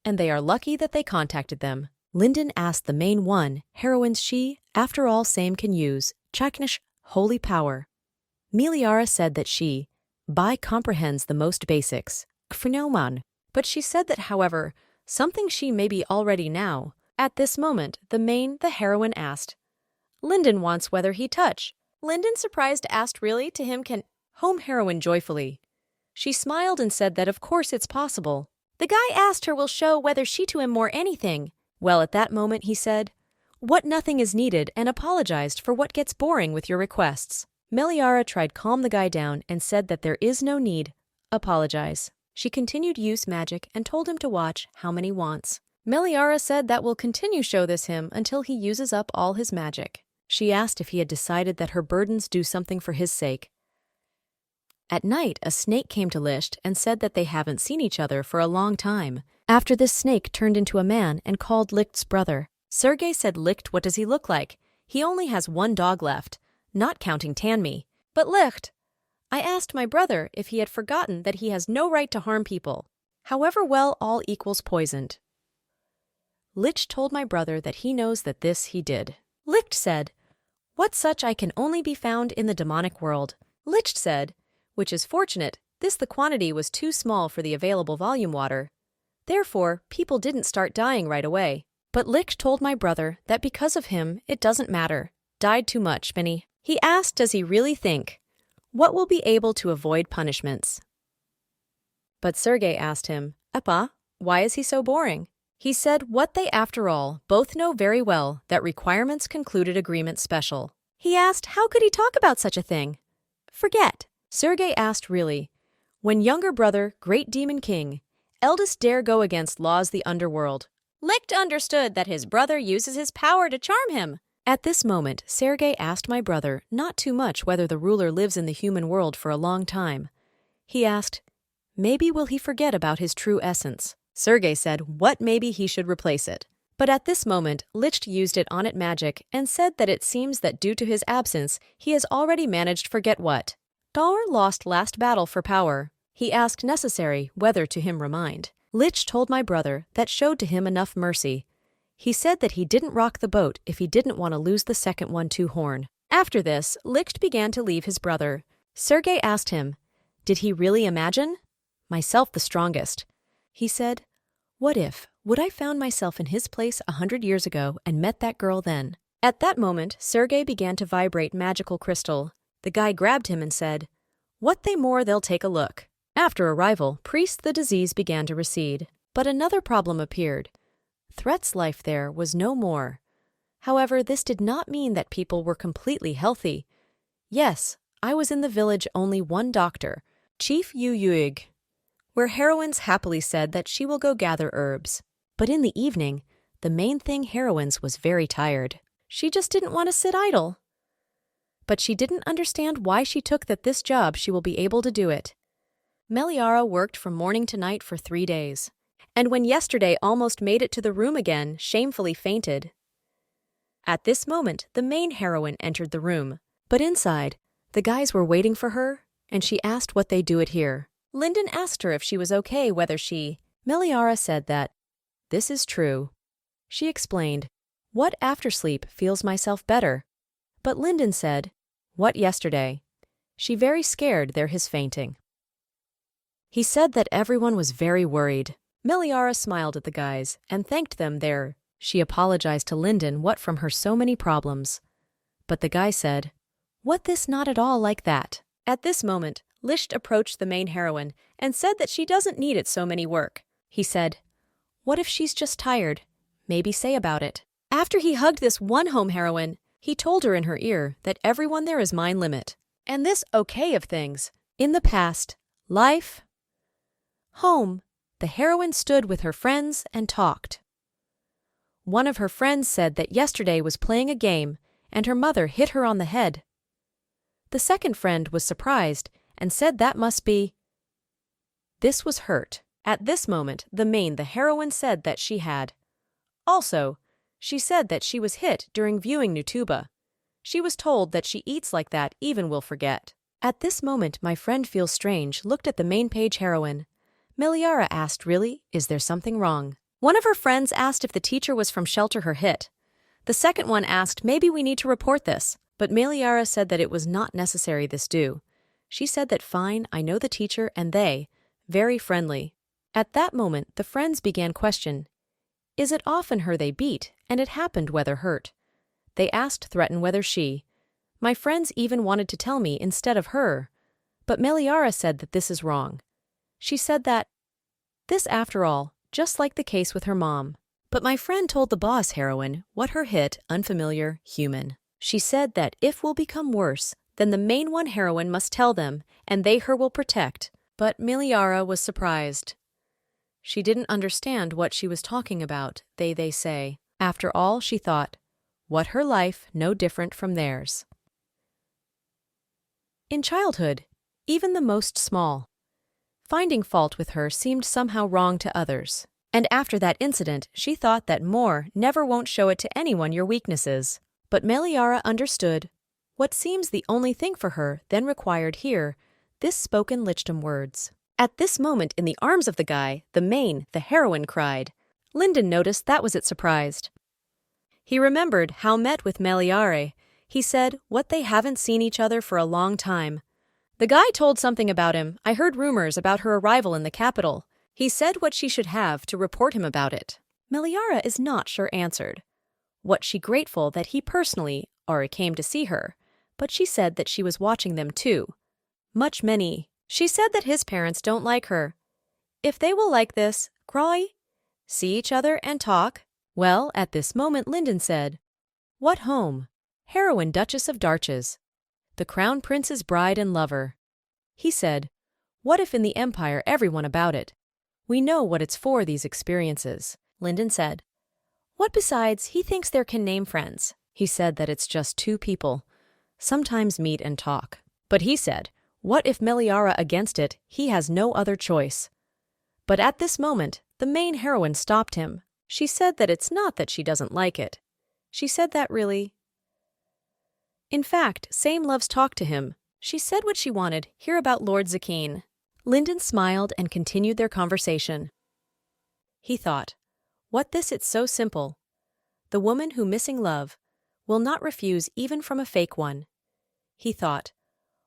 and they are lucky that they contacted them. Linden asked the main one, heroines she, after all same can use, chaknish, holy power. Meliara said that she, by comprehends the most basics, phenomenon, but she said that however, something she may be already now. At this moment, the heroine asked. Linden wants whether he touch. Linden surprised asked really to him can home heroine joyfully. She smiled and said that of course it's possible. The guy asked her will show whether she to him more anything. Well, at that moment he said, what nothing is needed and apologized for what gets boring with your requests. Meliara tried calm the guy down and said that there is no need. Apologize. She continued use magic and told him to watch how many wants. Meliara said that will continue show this him until he uses up all his magic. She asked if he had decided that her burdens do something for his sake. At night, a snake came to Lisht and said that they haven't seen each other for a long time. After this snake turned into a man and called Licht's brother. Sergei said Licht, what does he look like? He only has one dog left, not counting Tanmi. But Licht, I asked my brother if he had forgotten that he has no right to harm people. However well all equals poisoned. Licht told my brother that he knows that this he did. Licht said, what such I can only be found in the demonic world. Licht said, which is fortunate, this the quantity was too small for the available volume water. Therefore, people didn't start dying right away. But Licht told my brother that because of him, it doesn't matter. Died too much, Benny. He asked, does he really think? What will be able to avoid punishments? But Sergei asked him, Appa, why is he so boring? He said what they after all both know very well that requirements concluded agreement special. He asked how could he talk about such a thing? Forget. Sergei asked really, when younger brother, great demon king, eldest dare go against laws the underworld. Licht understood that his brother uses his power to charm him. At this moment, Sergei asked my brother not too much whether the ruler lives in the human world for a long time. He asked, maybe will he forget about his true essence? Sergei said what maybe he should replace it. But at this moment, Licht used it on it magic and said that it seems that due to his absence, he has already managed forget what. Daur lost last battle for power. He asked necessary whether to him remind. Licht told my brother that showed to him enough mercy. He said that he didn't rock the boat if he didn't want to lose the second one to horn. After this, Licht began to leave his brother. Sergei asked him, did he really imagine? Myself the strongest. He said, what if, would I found myself in his place 100 years ago and met that girl then? At that moment, Sergei began to vibrate magical crystal. The guy grabbed him and said, what they more they'll take a look. After arrival, priest the disease began to recede. But another problem appeared. Threat's life there was no more. However, this did not mean that people were completely healthy. Yes, I was in the village only one doctor, Chief Yu Yuig, where heroines happily said that she will go gather herbs. But in the evening, the main thing heroines was very tired. She just didn't want to sit idle. But she didn't understand why she took that this job she will be able to do it. Meliara worked from morning to night for 3 days. And when yesterday almost made it to the room again, shamefully fainted. At this moment, the main heroine entered the room. But inside, the guys were waiting for her, and she asked what they do it here. Linden asked her if she was okay whether she... Meliara said that, this is true. She explained, what after sleep feels myself better. But Linden said, what yesterday? She very scared there his fainting. He said that everyone was very worried. Meliara smiled at the guys and thanked them there. She apologized to Linden what from her so many problems. But the guy said, what this not at all like that. At this moment, Licht approached the main heroine and said that she doesn't need it so many work. He said, what if she's just tired? Maybe say about it. After he hugged this one home heroine, he told her in her ear that everyone there is mind limit. And this okay of things. In the past, life, home, the heroine stood with her friends and talked. One of her friends said that yesterday was playing a game and her mother hit her on the head. The second friend was surprised and said that must be. This was hurt. At this moment, the heroine said that she had. Also, she said that she was hit during viewing Nutuba. She was told that she eats like that even will forget. At this moment, my friend feels strange looked at the main page heroine. Meliara asked, really, is there something wrong? One of her friends asked if the teacher was from shelter her hit. The second one asked, maybe we need to report this. But Meliara said that it was not necessary this do. She said that fine, I know the teacher and they, very friendly. At that moment, the friends began question. Is it often her they beat, and it happened whether hurt? They asked threaten whether she. My friends even wanted to tell me instead of her. But Meliara said that this is wrong. She said that, this after all, just like the case with her mom. But my friend told the boss heroine what her hit, unfamiliar, human. She said that if will become worse, then the main one heroine must tell them, and they her will protect. But Meliara was surprised. She didn't understand what she was talking about, they say. After all, she thought, what her life no different from theirs. In childhood, even the most small, finding fault with her seemed somehow wrong to others. And after that incident, she thought that more never won't show it to anyone your weaknesses. But Meliara understood. What seems the only thing for her then required here, this spoken Lichtum words. At this moment in the arms of the guy, the heroine cried. Linden noticed that was it surprised. He remembered how met with Meliare. He said, what they haven't seen each other for a long time. The guy told something about him. I heard rumors about her arrival in the capital. He said what she should have to report him about it. Meliara is not sure answered. What she grateful that he personally, or came to see her, but she said that she was watching them too. Much many. She said that his parents don't like her. If they will like this, cry, see each other and talk. Well, at this moment Linden said, what home? Heroine Duchess of Darches. The Crown Prince's bride and lover. He said, what if in the Empire everyone about it? We know what it's for these experiences. Linden said, what besides, he thinks there can name friends. He said that it's just two people. Sometimes meet and talk. But he said, what if Meliara against it, he has no other choice. But at this moment, the main heroine stopped him. She said that it's not that she doesn't like it. She said that really. In fact, Same loves talk to him. She said what she wanted, hear about Lord Zakine. Linden smiled and continued their conversation. He thought, what this it's so simple. The woman who missing love will not refuse even from a fake one. He thought,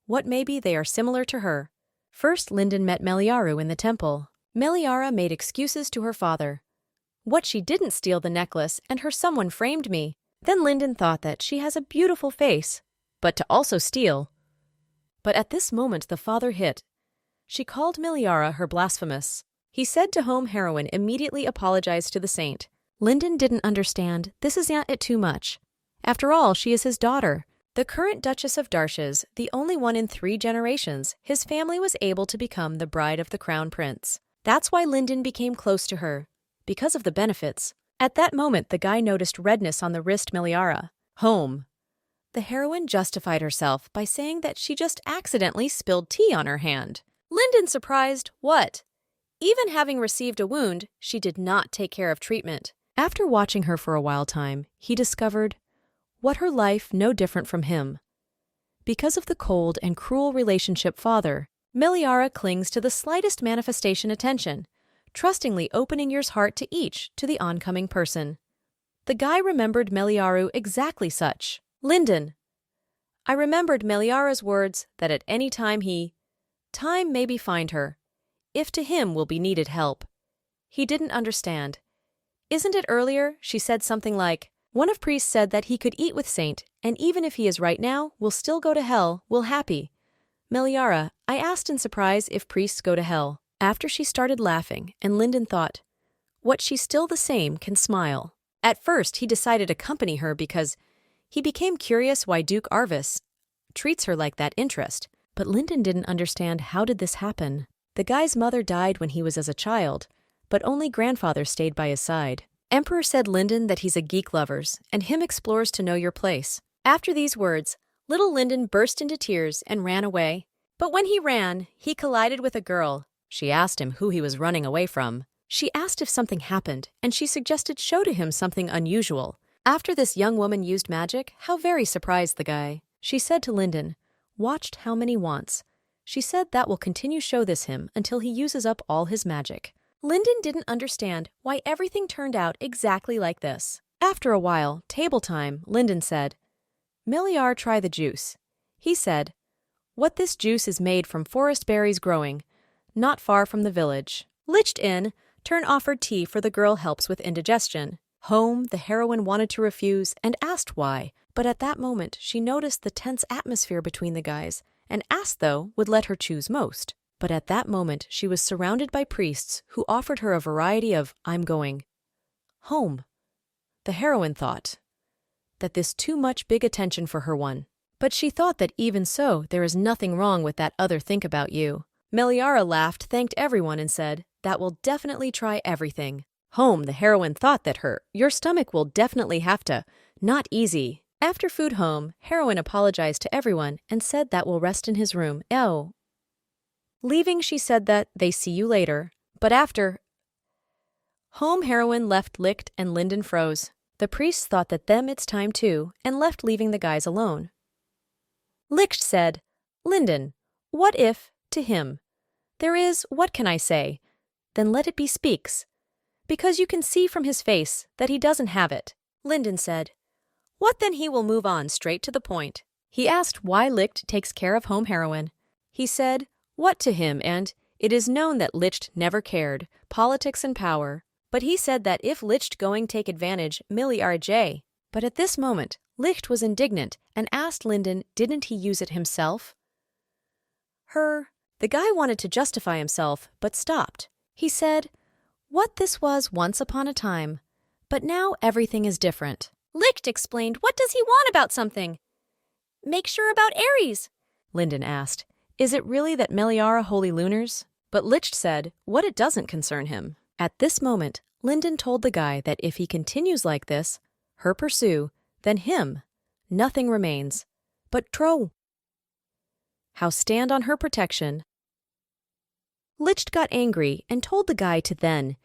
what maybe they are similar to her. First Linden met Meliaru in the temple. Meliara made excuses to her father. What she didn't steal the necklace and her someone framed me. Then Linden thought that she has a beautiful face, but to also steal. But at this moment the father hit. She called Meliara her blasphemous. He said to home heroine immediately apologized to the saint. Linden didn't understand, this is not it too much. After all, she is his daughter. The current Duchess of Darches, the only one in 3 generations, his family was able to become the bride of the Crown Prince. That's why Linden became close to her, because of the benefits. At that moment, the guy noticed redness on the wrist Meliara. Home. The heroine justified herself by saying that she just accidentally spilled tea on her hand. Linden surprised, what? Even having received a wound, she did not take care of treatment. After watching her for a while time, he discovered what her life no different from him. Because of the cold and cruel relationship father, Meliara clings to the slightest manifestation attention, trustingly opening your heart to each to the oncoming person. The guy remembered Meliaru exactly such. Linden. I remembered Meliara's words that at any time time maybe find her, if to him will be needed help. He didn't understand. Isn't it earlier she said something like, one of priests said that he could eat with saint, and even if he is right now, will still go to hell, will happy. Meliara, I asked in surprise if priests go to hell. After she started laughing, and Linden thought, what she's still the same can smile. At first he decided to accompany her because he became curious why Duke Arvis treats her like that interest. But Linden didn't understand how did this happen. The guy's mother died when he was as a child, but only grandfather stayed by his side. Emperor said Linden that he's a geek lovers, and him explores to know your place. After these words, little Linden burst into tears and ran away. But when he ran, he collided with a girl. She asked him who he was running away from. She asked if something happened, and she suggested show to him something unusual. After this young woman used magic, how very surprised the guy. She said to Linden, watched how many wants. She said that will continue show this him until he uses up all his magic. Lyndon didn't understand why everything turned out exactly like this. After a while, table time, Lyndon said, "Miliar, try the juice." He said, "What this juice is made from forest berries growing, not far from the village." Liched in, Turn offered tea for the girl helps with indigestion. Home, the heroine wanted to refuse and asked why, but at that moment she noticed the tense atmosphere between the guys and asked though would let her choose most. But at that moment she was surrounded by priests who offered her a variety of "I'm going home." The heroine thought that this too much big attention for her one. But she thought that even so there is nothing wrong with that other think about you. Meliara laughed, thanked everyone and said, "That will definitely try everything." Home, the heroine thought that your stomach will definitely have to, not easy. After food home, heroine apologized to everyone and said that will rest in his room. Oh. Leaving, she said that they see you later, but after. Home, heroine left Licht and Lyndon froze. The priests thought that them it's time too and left, leaving the guys alone. Licht said, "Lyndon, what if, to him, there is, what can I say? Then let it be speaks. Because you can see from his face that he doesn't have it." Lyndon said, "What then he will move on straight to the point." He asked why Licht takes care of home heroine. He said, what to him, and it is known that Licht never cared, politics and power. But he said that if Licht going take advantage, Millie RJ. But at this moment, Licht was indignant and asked Lyndon didn't he use it himself? The guy wanted to justify himself, but stopped. He said, what this was once upon a time, but now everything is different. Licht explained, what does he want about something? Make sure about Aries, Lyndon asked. Is it really that Meliara holy lunars? But Licht said, what it doesn't concern him. At this moment, Lyndon told the guy that if he continues like this, her pursue, then him, nothing remains. But Tro. How stand on her protection. Licht got angry and told the guy to then.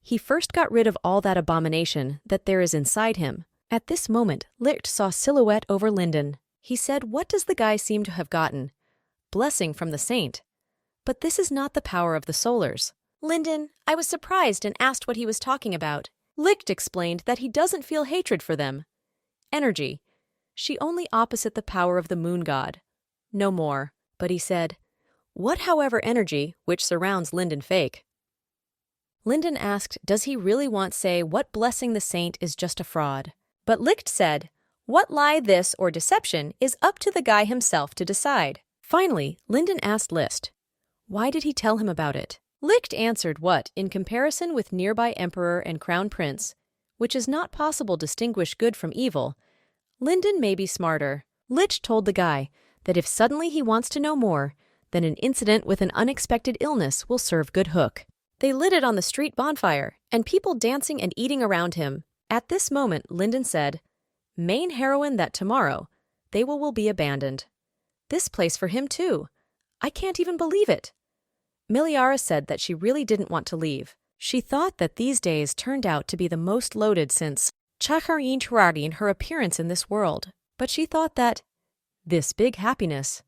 He first got rid of all that abomination that there is inside him. At this moment, Licht saw silhouette over Lyndon. He said, what does the guy seem to have gotten? Blessing from the saint. But this is not the power of the solars. Lyndon, I was surprised and asked what he was talking about. Licht explained that he doesn't feel hatred for them. Energy. She only opposite the power of the moon god. No more. But he said, what however energy, which surrounds Lyndon fake? Lyndon asked, does he really want say what blessing the saint is just a fraud? But Licht said, what lie this or deception is up to the guy himself to decide. Finally, Lyndon asked Licht, why did he tell him about it? Licht answered what, in comparison with nearby emperor and crown prince, which is not possible distinguish good from evil, Lyndon may be smarter. Licht told the guy that if suddenly he wants to know more, then an incident with an unexpected illness will serve good hook. They lit it on the street bonfire, and people dancing and eating around him. At this moment, Lyndon said, main heroine that tomorrow, they will be abandoned. This place for him too. I can't even believe it. Miliara said that she really didn't want to leave. She thought that these days turned out to be the most loaded since Chacharin Turardin her appearance in this world. But she thought that this big happiness,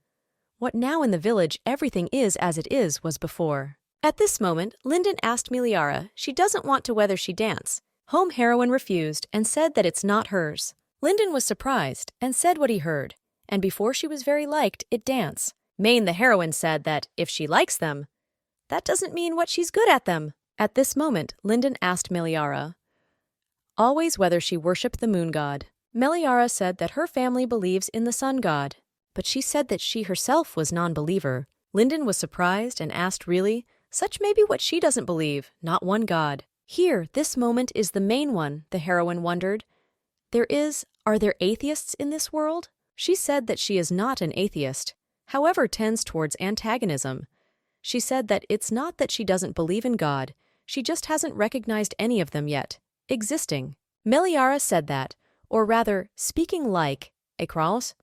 what now in the village everything is as it is, was before. At this moment, Lyndon asked Miliara she doesn't want to whether she dance. Home heroine refused and said that it's not hers. Lyndon was surprised and said what he heard, and before she was very liked, it dance. Main the heroine said that if she likes them, that doesn't mean what she's good at them. At this moment, Lyndon asked Meliara always whether she worshipped the moon god. Meliara said that her family believes in the sun god, but she said that she herself was non-believer. Lyndon was surprised and asked really, such may be what she doesn't believe, not one god. Here, this moment is the main one, the heroine wondered. Are there atheists in this world? She said that she is not an atheist, however tends towards antagonism. She said that it's not that she doesn't believe in God, she just hasn't recognized any of them yet, existing. Meliara said that, or rather, speaking like, écrans,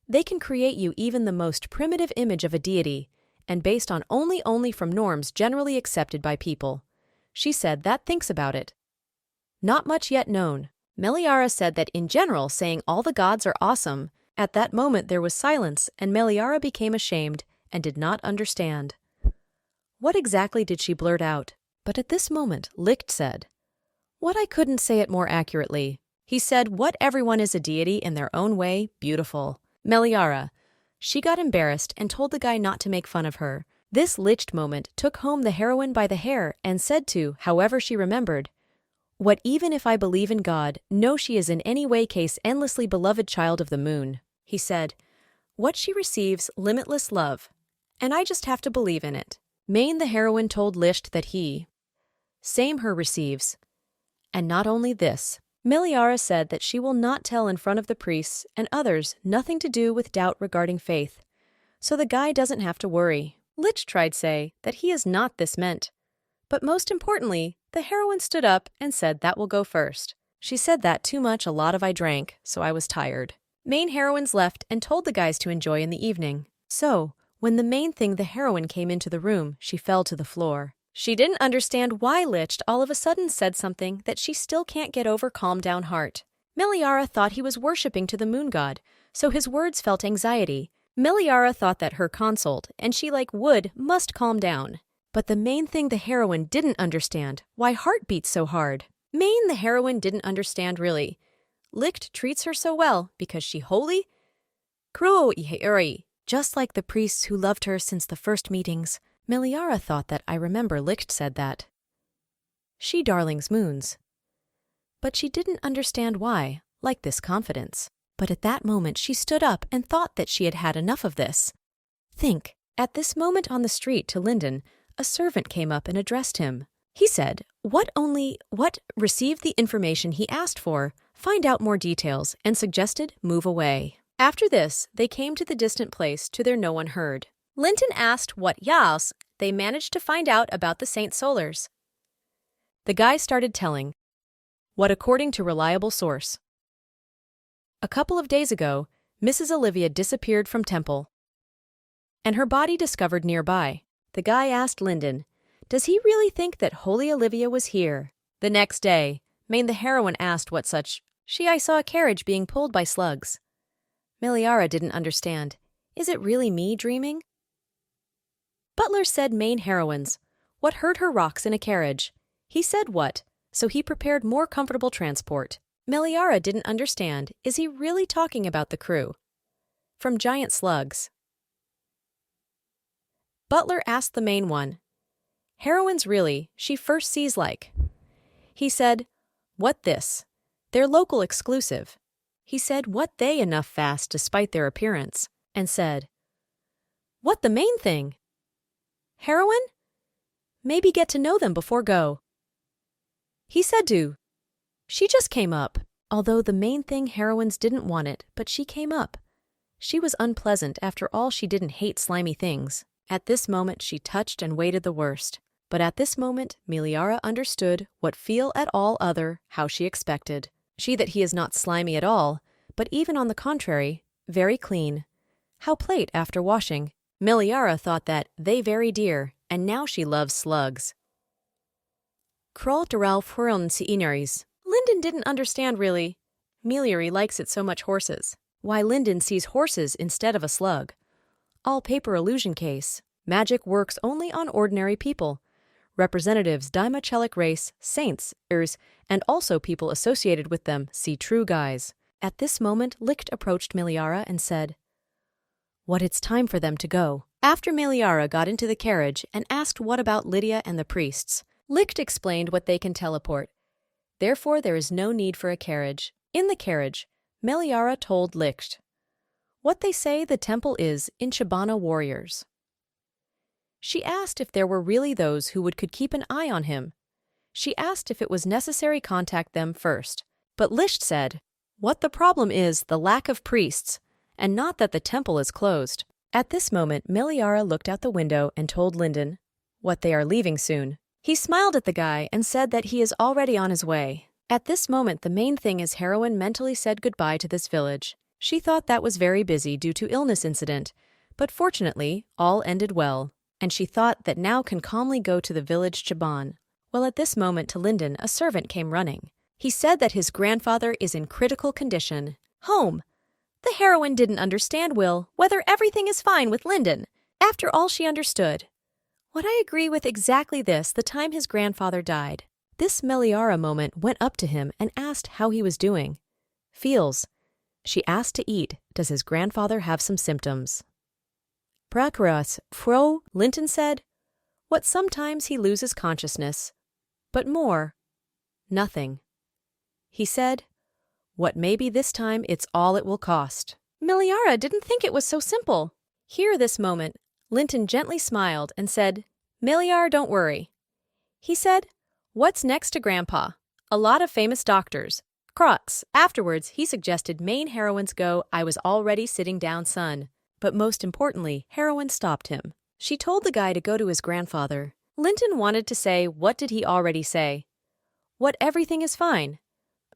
they can create you even the most primitive image of a deity, and based on only from norms generally accepted by people. She said that thinks about it. Not much yet known. Meliara said that in general saying all the gods are awesome. At that moment there was silence and Meliara became ashamed and did not understand. What exactly did she blurt out? But at this moment, Licht said, "What I couldn't say it more accurately." He said, "What everyone is a deity in their own way, beautiful." Meliara. She got embarrassed and told the guy not to make fun of her. This Licht moment took home the heroine by the hair and said to, however she remembered, "What even if I believe in God, no she is in any way case endlessly beloved child of the moon." He said, "What she receives, limitless love. And I just have to believe in it." Maine the heroine told Licht that he, same her receives. And not only this, Meliara said that she will not tell in front of the priests and others nothing to do with doubt regarding faith, so the guy doesn't have to worry. Licht tried say that he is not this meant. But most importantly, the heroine stood up and said that will go first. She said that too much a lot of I drank, so I was tired. Main heroines left and told the guys to enjoy in the evening. So, when the main thing the heroine came into the room, she fell to the floor. She didn't understand why Licht all of a sudden said something that she still can't get over calm down heart. Meliara thought he was worshipping to the moon god, so his words felt anxiety. Meliara thought that her consult, and she like would, must calm down. But the main thing the heroine didn't understand, why heart beats so hard. Main the heroine didn't understand really. Licht treats her so well because she holy? Kruo Iheuri, just like the priests who loved her since the first meetings. Meliara thought that I remember Licht said that. She darlings moons. But she didn't understand why, like this confidence. But at that moment she stood up and thought that she had had enough of this. Think, at this moment on the street to Linden, a servant came up and addressed him. He said, what received the information he asked for, find out more details, and suggested move away. After this, they came to the distant place to their no one heard. Linton asked what Yas they managed to find out about the Saint Solars. The guy started telling what according to reliable source. A couple of days ago, Mrs. Olivia disappeared from temple, and her body discovered nearby. The guy asked Linden, does he really think that Holy Olivia was here? The next day, Maine the heroine asked what such. I saw a carriage being pulled by slugs. Meliara didn't understand. Is it really me dreaming? Butler said main heroines. What heard her rocks in a carriage? He said what, so he prepared more comfortable transport. Meliara didn't understand. Is he really talking about the crew? From giant slugs. Butler asked the main one. Heroines really, she first sees like. He said, what this? They're local exclusive. He said what they enough fast despite their appearance, and said, what the main thing? Heroine? Maybe get to know them before go. He said do. She just came up, although the main thing heroines didn't want it, but she came up. She was unpleasant after all she didn't hate slimy things. At this moment she touched and waited the worst. But at this moment Meliara understood what feel at all other how she expected. She that he is not slimy at all, but even on the contrary, very clean. How plate after washing. Meliara thought that they very dear, and now she loves slugs. Kroll Doral fueron si inaris. Linden didn't understand really. Meliari likes it so much horses. Why Linden sees horses instead of a slug. All paper illusion case. Magic works only on ordinary people. Representatives Dimachelic race, saints, and also people associated with them see true guys. At this moment Licht approached Meliara and said, what it's time for them to go. After Meliara got into the carriage and asked what about Lydia and the priests, Licht explained what they can teleport. Therefore there is no need for a carriage. In the carriage, Meliara told Licht what they say the temple is in Chibana warriors. She asked if there were really those who could keep an eye on him. She asked if it was necessary contact them first. But Licht said, what the problem is the lack of priests, and not that the temple is closed. At this moment, Meliara looked out the window and told Linden what they are leaving soon. He smiled at the guy and said that he is already on his way. At this moment, the main thing is heroine mentally said goodbye to this village. She thought that was very busy due to illness incident, but fortunately, all ended well, and she thought that now can calmly go to the village Chaban. Well, at this moment to Linden, a servant came running. He said that his grandfather is in critical condition. Home. The heroine didn't understand, Will, whether everything is fine with Linden. After all she understood. What I agree with exactly this the time his grandfather died. This Meliara moment went up to him and asked how he was doing. Feels. She asked to eat. Does his grandfather have some symptoms? Prakras, Fro, Linton said, what sometimes he loses consciousness. But more. Nothing. He said, what maybe this time it's all it will cost. Meliara didn't think it was so simple. Here this moment, Linton gently smiled and said, Meliara, don't worry. He said, what's next to Grandpa? A lot of famous doctors. Crux. Afterwards, he suggested main heroines go, I was already sitting down, son. But most importantly, heroine stopped him. She told the guy to go to his grandfather. Linton wanted to say, what did he already say? What everything is fine.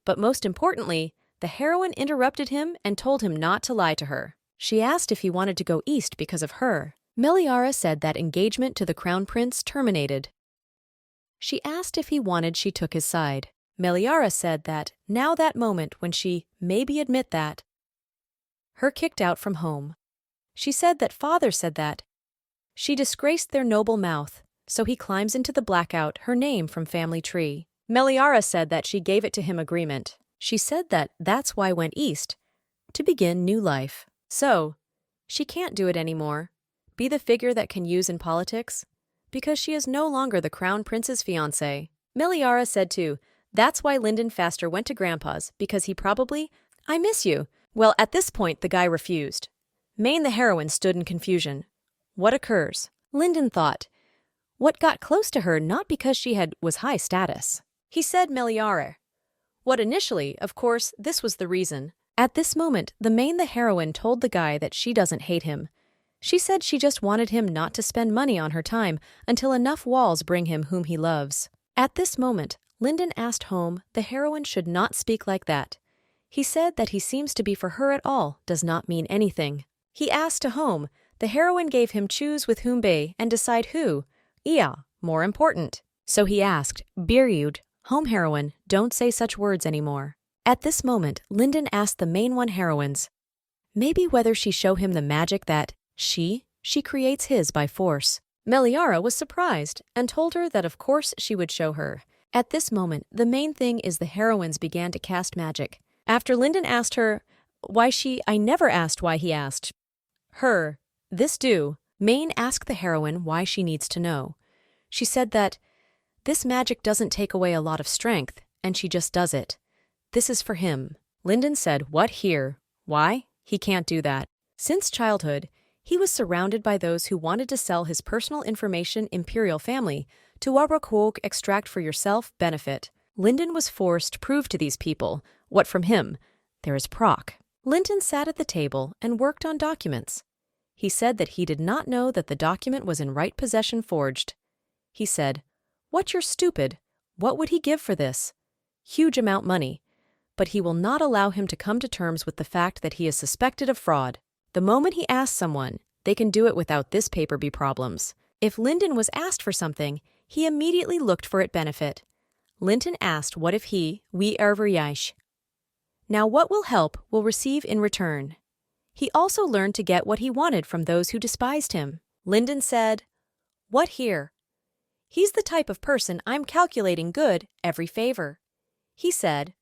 But most importantly, the heroine interrupted him and told him not to lie to her. She asked if he wanted to go east because of her. Meliara said that engagement to the crown prince terminated. She asked if he wanted she took his side. Meliara said that, now that moment when she maybe admit that, her kicked out from home. She said that father said that. She disgraced their noble mouth, so he climbs into the blackout her name from family tree. Meliara said that she gave it to him agreement. She said that that's why went east, to begin new life. So, she can't do it anymore. Be the figure that can use in politics, because she is no longer the crown prince's fiancé. Meliara said too, that's why Lyndon Faster went to Grandpa's, because he probably, I miss you. Well, at this point the guy refused. Maine the heroine stood in confusion. What occurs? Lyndon thought. What got close to her not because she was high status. He said Meliara. What initially, of course, this was the reason. At this moment, the Maine the heroine told the guy that she doesn't hate him. She said she just wanted him not to spend money on her time until enough walls bring him whom he loves. At this moment, Lyndon asked Home the heroine should not speak like that. He said that he seems to be for her at all does not mean anything. He asked to Home, the heroine gave him choose with whom be and decide who, more important. So he asked, Biryud, Home heroine, don't say such words anymore. At this moment, Lyndon asked the main one heroines, maybe whether she show him the magic that she creates his by force. Meliara was surprised and told her that of course she would show her. At this moment, the main thing is the heroines began to cast magic. After Lyndon asked her, why I never asked why he asked. Her, this do, Maine asked the heroine why she needs to know. She said that, this magic doesn't take away a lot of strength, and she just does it. This is for him. Lyndon said, what here? Why? He can't do that. Since childhood, he was surrounded by those who wanted to sell his personal information imperial family to Warroquoak extract for yourself benefit. Lyndon was forced to prove to these people, what from him, there is proc. Lyndon sat at the table and worked on documents. He said that he did not know that the document was in right possession forged. He said, what you're stupid, what would he give for this? Huge amount money. But he will not allow him to come to terms with the fact that he is suspected of fraud. The moment he asks someone, they can do it without this paper be problems. If Lyndon was asked for something, he immediately looked for it benefit. Lyndon asked what if we erveriash. Now what will help will receive in return. He also learned to get what he wanted from those who despised him. Lyndon said, what here? He's the type of person I'm calculating good every favor. He said,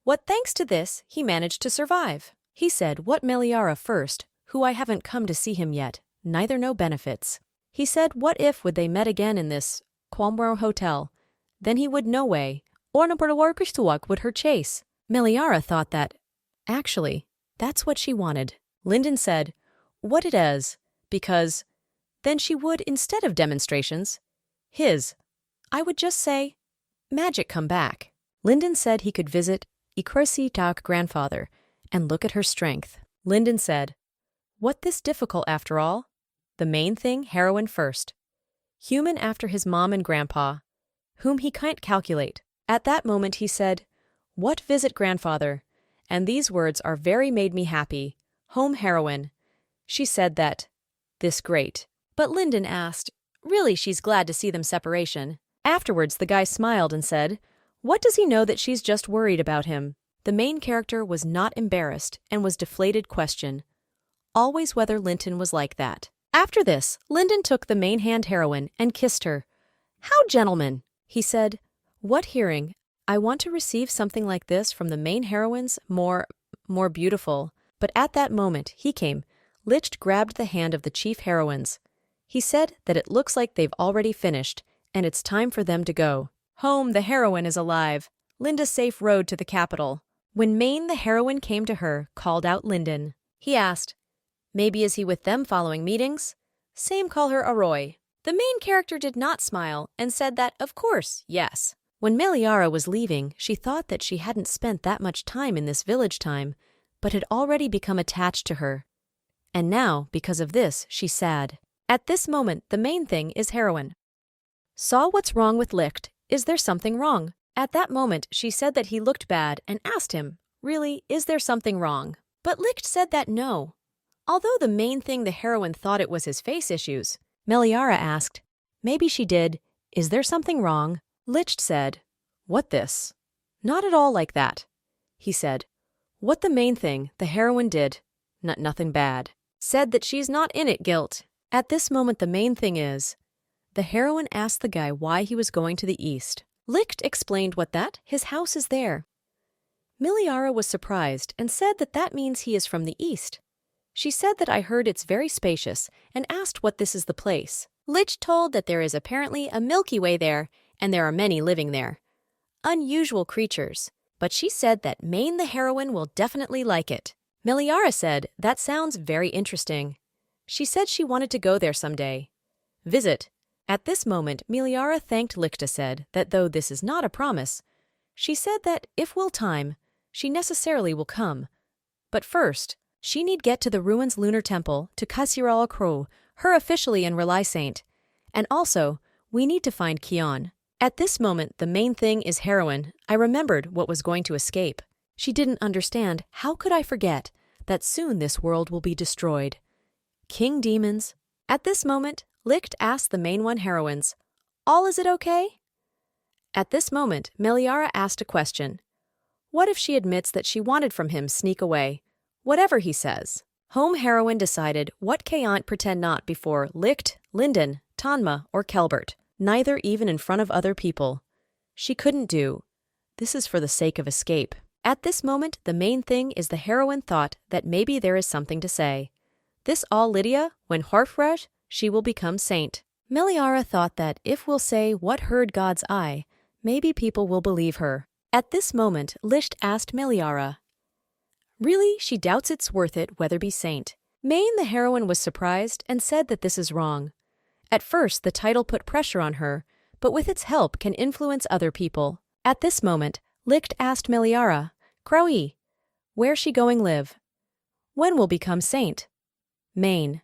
what thanks to this he managed to survive. He said, what Meliara first, who I haven't come to see him yet, neither no benefits. He said, what if would they met again in this Quamwaro hotel? Then he would no way, or Nabarwarkishtuak would her chase. Meliara thought that, actually, that's what she wanted. Lyndon said, what it is, because then she would, instead of demonstrations, I would just say, magic come back. Lyndon said he could visit Ikrisi Tak grandfather and look at her strength. Lyndon said, what this difficult after all? The main thing, heroine first. Human after his mom and grandpa, whom he can't calculate. At that moment he said, what visit grandfather? And these words are very made me happy. Home heroine. She said that, this great. But Lyndon asked, really she's glad to see them separation. Afterwards the guy smiled and said, what does he know that she's just worried about him? The main character was not embarrassed and was deflated question. Always whether Linton was like that. After this, Lyndon took the main hand heroine and kissed her. "How gentleman," he said. "What hearing? I want to receive something like this from the main heroines, more beautiful." But at that moment, he came. Licht grabbed the hand of the chief heroines. He said that it looks like they've already finished, and it's time for them to go. Home, the heroine is alive. Linda safe road to the capital. When Maine, the heroine, came to her, called out Lyndon. He asked, "Maybe is he with them following meetings?" Same call her Aroy. The main character did not smile and said that, of course, yes. When Meliara was leaving, she thought that she hadn't spent that much time in this village time, but had already become attached to her. And now, because of this, she's sad. At this moment, the main thing is heroine. Saw what's wrong with Licht. Is there something wrong? At that moment, she said that he looked bad and asked him, "Really, is there something wrong?" But Licht said that no. Although the main thing the heroine thought it was his face issues, Meliara asked, "Maybe she did. Is there something wrong?" Licht said, "What this? Not at all like that." He said, "What the main thing the heroine did, nothing bad." Said that she's not in it guilt. At this moment the main thing is, the heroine asked the guy why he was going to the east. Licht explained what that, his house is there. Meliara was surprised and said that that means he is from the east. She said that I heard it's very spacious and asked what this is the place. Licht told that there is apparently a Milky Way there and there are many living there. Unusual creatures. But she said that Maine the heroine will definitely like it. Meliara said, "That sounds very interesting." She said she wanted to go there someday. Visit. At this moment, Meliara thanked Lichta said that though this is not a promise, she said that if will time, she necessarily will come. But first, she need get to the ruins lunar temple to Kasiral Akro, her officially and rely saint. And also, we need to find Kion. At this moment, the main thing is heroine. I remembered what was going to escape. She didn't understand, how could I forget, that soon this world will be destroyed. King demons. At this moment, Licht asked the main one heroines, "All is it okay?" At this moment, Meliara asked a question. What if she admits that she wanted from him sneak away? Whatever he says. Home heroine decided what can't pretend not before Licht, Lyndon, Tanma, or Kelbert, neither even in front of other people. She couldn't do. This is for the sake of escape. At this moment, the main thing is the heroine thought that maybe there is something to say. This all Lydia, when Harfresh, she will become saint. Meliara thought that if we'll say what heard God's eye, maybe people will believe her. At this moment, Lisht asked Meliara. Really, she doubts it's worth it whether be saint. Maine the heroine was surprised and said that this is wrong. At first, the title put pressure on her, but with its help can influence other people. At this moment, Licht asked Meliara, "Crowy, where she going live? When will become saint?" Maine.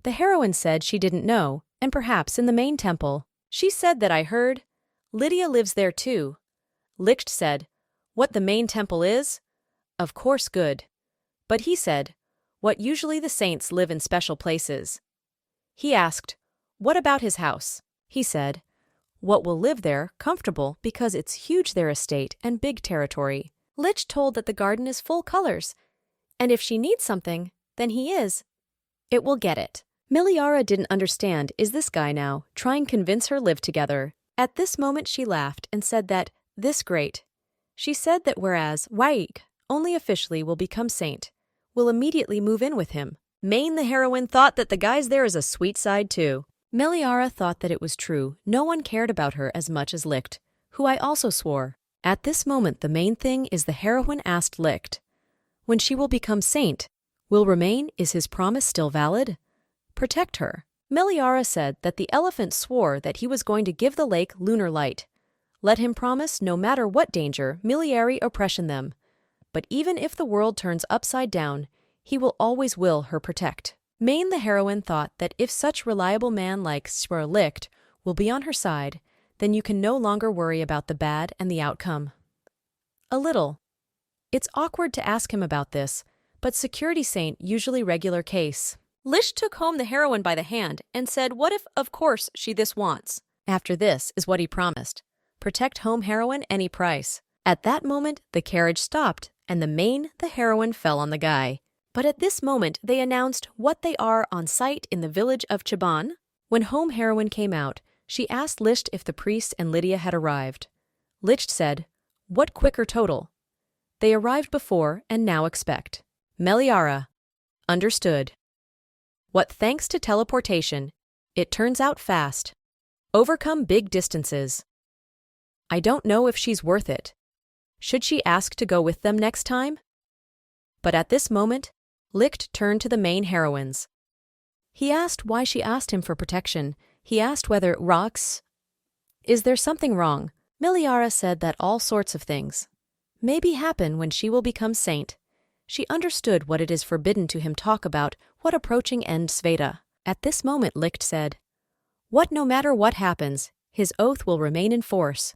The heroine said she didn't know, and perhaps in the main temple. She said that I heard. Lydia lives there too. Licht said, "What the main temple is? Of course good." But he said, "What usually the saints live in special places." He asked, "What about his house?" He said, "What will live there, comfortable, because it's huge their estate and big territory." Lich told that the garden is full colors, and if she needs something, then he is. It will get it. Meliara didn't understand, is this guy now, trying convince her live together. At this moment she laughed and said that, this great. She said that whereas Waik only officially will become saint, will immediately move in with him. Maine the heroine thought that the guy's there is a sweet side too. Meliara thought that it was true. No one cared about her as much as Licht, who I also swore. At this moment the main thing is the heroine asked Licht, when she will become saint, will remain, is his promise still valid? Protect her. Meliara said that the elephant swore that he was going to give the lake lunar light. Let him promise no matter what danger, miliary oppression them. But even if the world turns upside down, he will always will her protect. Maine the heroine thought that if such reliable man like Swer Licht will be on her side, then you can no longer worry about the bad and the outcome. A little. It's awkward to ask him about this, but security saint usually regular case. Lish took home the heroine by the hand and said what if, of course, she this wants. After this is what he promised. Protect home heroine any price. At that moment, the carriage stopped, and the Maine, the heroine, fell on the guy. But at this moment they announced what they are on site in the village of Chaban. When home heroine came out, she asked Licht if the priest and Lydia had arrived. Licht said, "What quicker total? They arrived before and now expect." Meliara. Understood. What thanks to teleportation, it turns out fast. Overcome big distances. I don't know if she's worth it. Should she ask to go with them next time? But at this moment, Licht turned to the main heroines. He asked why she asked him for protection. He asked whether rocks. Is there something wrong? Meliara said that all sorts of things maybe happen when she will become saint. She understood what it is forbidden to him talk about what approaching end Sveta. At this moment Licht said, "What no matter what happens, his oath will remain in force,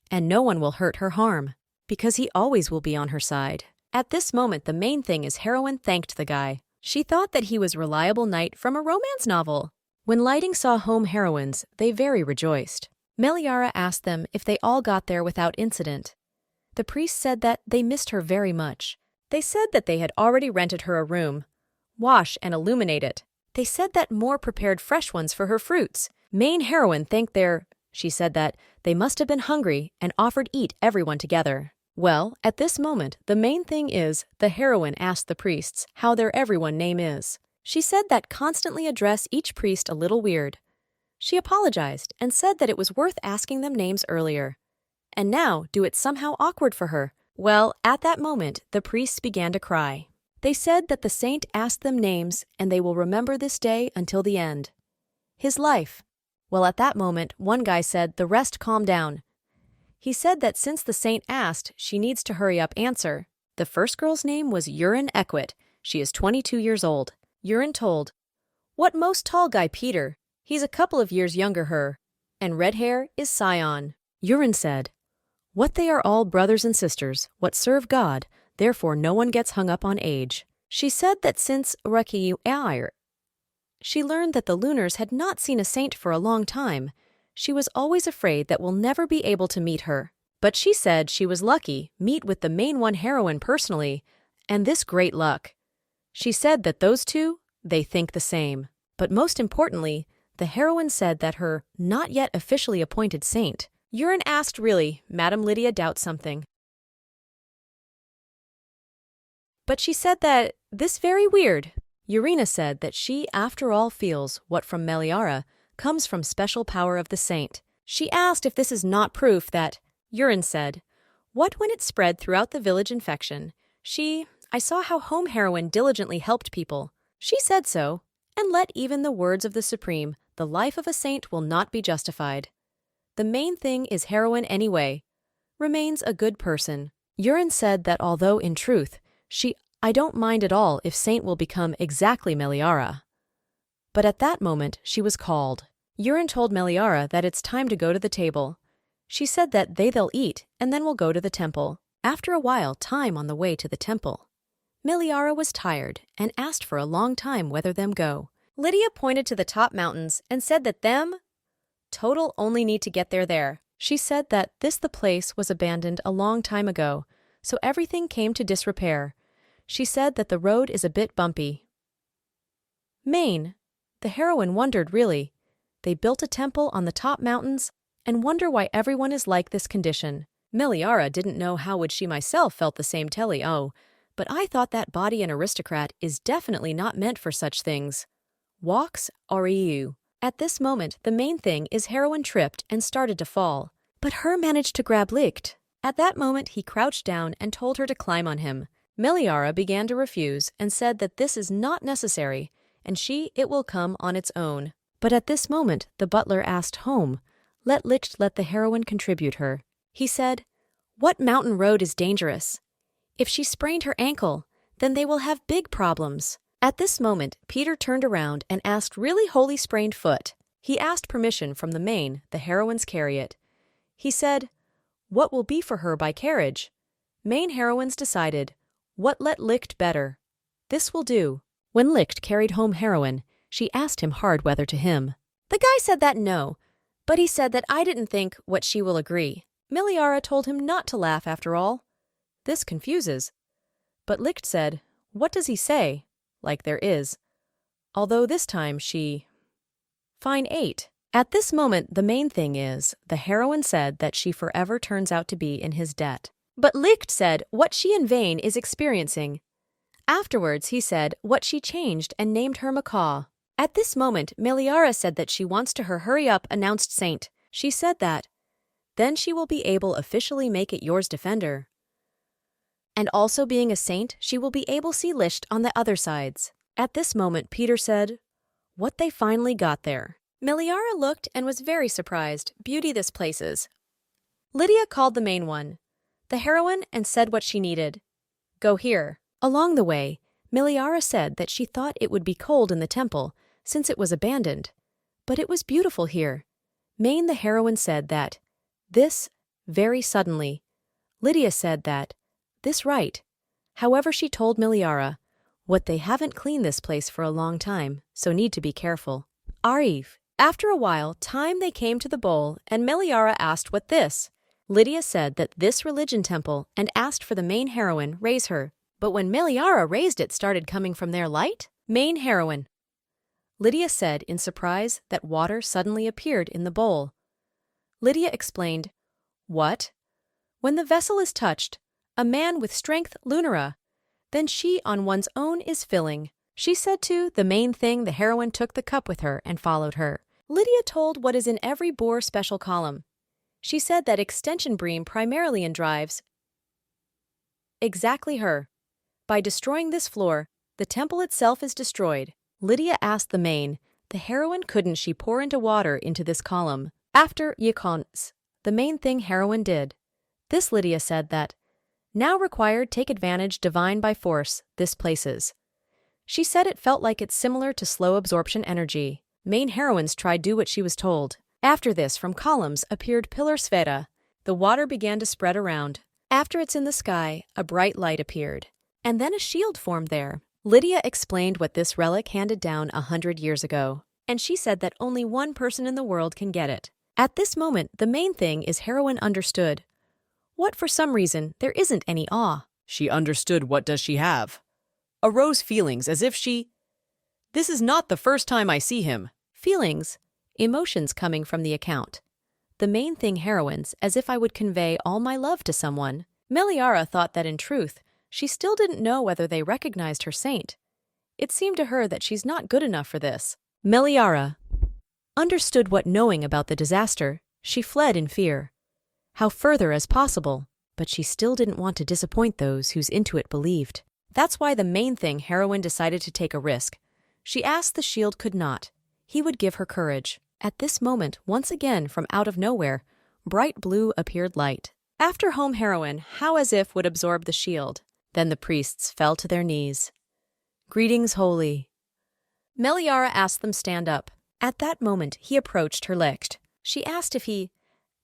and no one will hurt her harm, because he always will be on her side." At this moment the main thing is heroine thanked the guy. She thought that he was reliable knight from a romance novel. When Lighting saw home heroines, they very rejoiced. Meliara asked them if they all got there without incident. The priest said that they missed her very much. They said that they had already rented her a room, wash and illuminate it. They said that more prepared fresh ones for her fruits. Main heroine thanked she said that they must have been hungry and offered eat everyone together. Well, at this moment, the main thing is the heroine asked the priests how their everyone name is. She said that constantly address each priest a little weird. She apologized and said that it was worth asking them names earlier. And now do it somehow awkward for her. Well, at that moment, the priests began to cry. They said that the saint asked them names and they will remember this day until the end. His life. Well, at that moment, one guy said the rest calm down. He said that since the saint asked, she needs to hurry up answer. The first girl's name was Urin Equit. She is 22 years old. Urin told, "What most tall guy Peter? He's a couple of years younger her. And red hair is Sion." Urin said, "What they are all brothers and sisters, what serve God, therefore no one gets hung up on age." She said that since she learned that the Lunars had not seen a saint for a long time, she was always afraid that we'll never be able to meet her. But she said she was lucky meet with the main one heroine personally, and this great luck. She said that those two, they think the same. But most importantly, the heroine said that her not yet officially appointed saint. Urin asked, "Really, Madame Lydia doubts something." But she said that this very weird. Urina said that she after all feels what from Meliara comes from special power of the saint. She asked if this is not proof that, Urin said, "What when it spread throughout the village infection? I saw how home heroine diligently helped people." She said so, and let even the words of the Supreme, the life of a saint will not be justified. The main thing is heroine anyway, remains a good person. Urin said that although in truth, I don't mind at all if saint will become exactly Meliara. But at that moment, she was called. Urin told Meliara that it's time to go to the table. She said that they'll eat and then we'll go to the temple. After a while, time on the way to the temple. Meliara was tired and asked for a long time whether them go. Lydia pointed to the top mountains and said that them total only need to get there. She said that the place was abandoned a long time ago, so everything came to disrepair. She said that the road is a bit bumpy. Maine. The heroine wondered really. They built a temple on the top mountains and wonder why everyone is like this condition. Meliara didn't know how would she myself felt the same but I thought that body an aristocrat is definitely not meant for such things. Walks Ariu. At this moment, the main thing is heroine tripped and started to fall. But her managed to grab Licht. At that moment, he crouched down and told her to climb on him. Meliara began to refuse and said that this is not necessary, and it will come on its own. But at this moment, the butler asked home, let the heroine contribute her. He said, "What mountain road is dangerous? If she sprained her ankle, then they will have big problems." At this moment, Peter turned around and asked really holy sprained foot. He asked permission from the heroine's chariot. He said, "What will be for her by carriage?" Main heroines decided, what let Licht better? This will do. When Licht carried home heroine, she asked him hard whether to him. The guy said that no, but he said that I didn't think what she will agree. Meliara told him not to laugh after all. This confuses. But Licht said, What does he say? Like there is. Although this time she... Fine 8. At this moment, the main thing is, the heroine said that she forever turns out to be in his debt. But Licht said what she in vain is experiencing. Afterwards, he said what she changed and named her Macaw. At this moment, Meliara said that she wants to her hurry up announced saint. She said that, then she will be able officially make it yours defender. And also being a saint, she will be able see Licht on the other sides. At this moment, Peter said, what they finally got there. Meliara looked and was very surprised. Beauty this places. Lydia called the main one, the heroine, and said what she needed. Go here. Along the way, Meliara said that she thought it would be cold in the temple since it was abandoned. But it was beautiful here. Main the heroine said that, this, very suddenly. Lydia said that, this right. However, she told Meliara, what they haven't cleaned this place for a long time, so need to be careful. Arif. After a while, time they came to the bowl, and Meliara asked what this. Lydia said that this religion temple and asked for the main heroine raise her. But when Meliara raised it started coming from their light? Main heroine. Lydia said in surprise that water suddenly appeared in the bowl. Lydia explained, what? When the vessel is touched, a man with strength lunara, then she on one's own is filling. She said to the main thing the heroine took the cup with her and followed her. Lydia told what is in every bore special column. She said that extension beam primarily in drives. Exactly her. By destroying this floor, the temple itself is destroyed. Lydia asked the main, the heroine couldn't she pour into water into this column. After Yikons, the main thing heroine did. This Lydia said that, now required take advantage divine by force, this places. She said it felt like it's similar to slow absorption energy. Main heroines tried do what she was told. After this, from columns appeared pillar sfera. The water began to spread around. After it's in the sky, a bright light appeared. And then a shield formed there. Lydia explained what this relic handed down 100 years ago. And she said that only one person in the world can get it. At this moment, the main thing is heroine understood. What for some reason, there isn't any awe. She understood what does she have. Arose feelings as if she... This is not the first time I see him. Feelings, emotions coming from the account. The main thing heroines, as if I would convey all my love to someone. Meliara thought that in truth, she still didn't know whether they recognized her saint. It seemed to her that she's not good enough for this. Meliara understood what knowing about the disaster, she fled in fear. How further as possible, but she still didn't want to disappoint those whose into it believed. That's why the main thing heroine decided to take a risk. She asked the shield could not. He would give her courage. At this moment, once again from out of nowhere, bright blue appeared light. After home heroine, how as if would absorb the shield. Then the priests fell to their knees. Greetings, holy. Meliara asked them stand up. At that moment, he approached her Licht. She asked if he,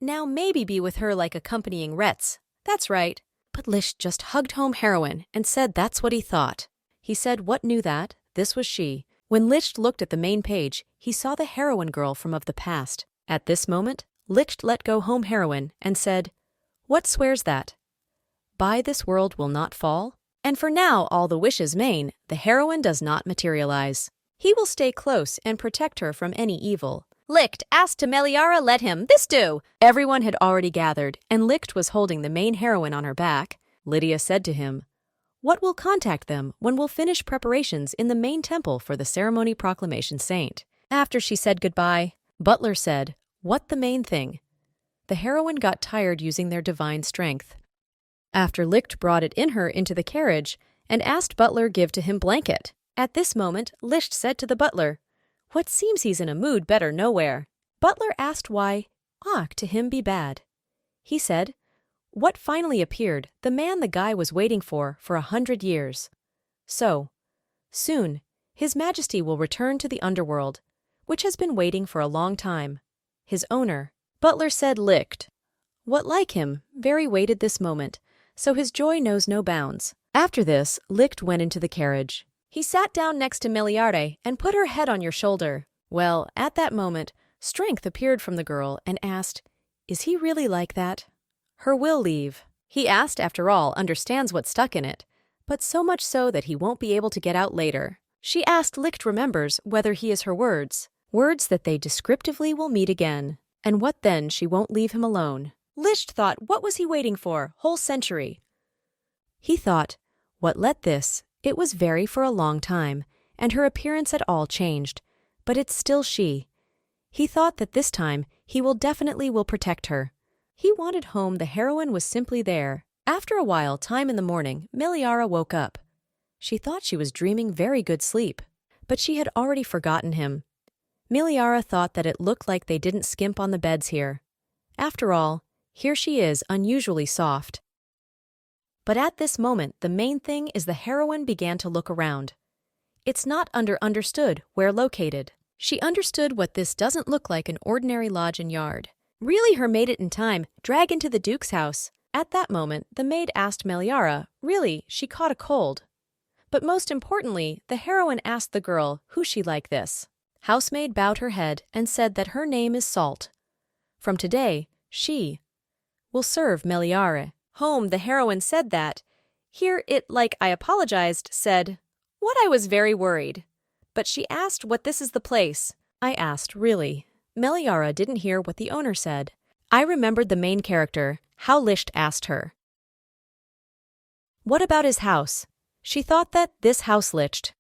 now maybe be with her like accompanying Retz. That's right. But Licht just hugged home heroine and said that's what he thought. He said what knew that, this was she. When Licht looked at the main page, he saw the heroine girl from of the past. At this moment, Licht let go home heroine and said, what swears that? By this world will not fall? And for now all the wishes main, the heroine does not materialize. He will stay close and protect her from any evil. Licht asked to Meliara let him this do. Everyone had already gathered, and Licht was holding the main heroine on her back. Lydia said to him, what will contact them when we'll finish preparations in the main temple for the ceremony proclamation saint? After she said goodbye, Butler said, what the main thing? The heroine got tired using their divine strength. After Licht brought it in her into the carriage and asked Butler give to him blanket. At this moment, Licht said to the butler, what seems he's in a mood better nowhere. Butler asked why to him be bad. He said, what finally appeared, the man the guy was waiting for 100 years. So, soon, His Majesty will return to the underworld, which has been waiting for a long time. His owner, Butler said Licht. What like him, very waited this moment, so his joy knows no bounds. After this, Licht went into the carriage. He sat down next to Meliare and put her head on your shoulder. Well, at that moment, strength appeared from the girl and asked, is he really like that? Her will leave. He asked, after all, understands what's stuck in it. but so much so that he won't be able to get out later. She asked Licht remembers whether he is her words that they descriptively will meet again. And what then she won't leave him alone. Licht thought, what was he waiting for, whole century? He thought, what let this, it was very for a long time, and her appearance at all changed, but it's still she. He thought that this time he will definitely protect her. He wanted home, the heroine was simply there. After a while, time in the morning, Meliara woke up. She thought she was dreaming very good sleep, but she had already forgotten him. Meliara thought that it looked like they didn't skimp on the beds here. After all, here she is, unusually soft. But at this moment, the main thing is the heroine began to look around. It's not understood where located. She understood what this doesn't look like an ordinary lodge and yard. Really, her made it in time, drag into the Duke's house. At that moment, the maid asked Meliara, really, she caught a cold. But most importantly, the heroine asked the girl who she like this. Housemaid bowed her head and said that her name is Salt. From today, she will serve Meliara. Home, the heroine said that. Here it, like I apologized, said, what I was very worried. But she asked what this is the place. I asked, really. Meliara didn't hear what the owner said. I remembered the main character, how Licht asked her. What about his house? She thought that this house Licht.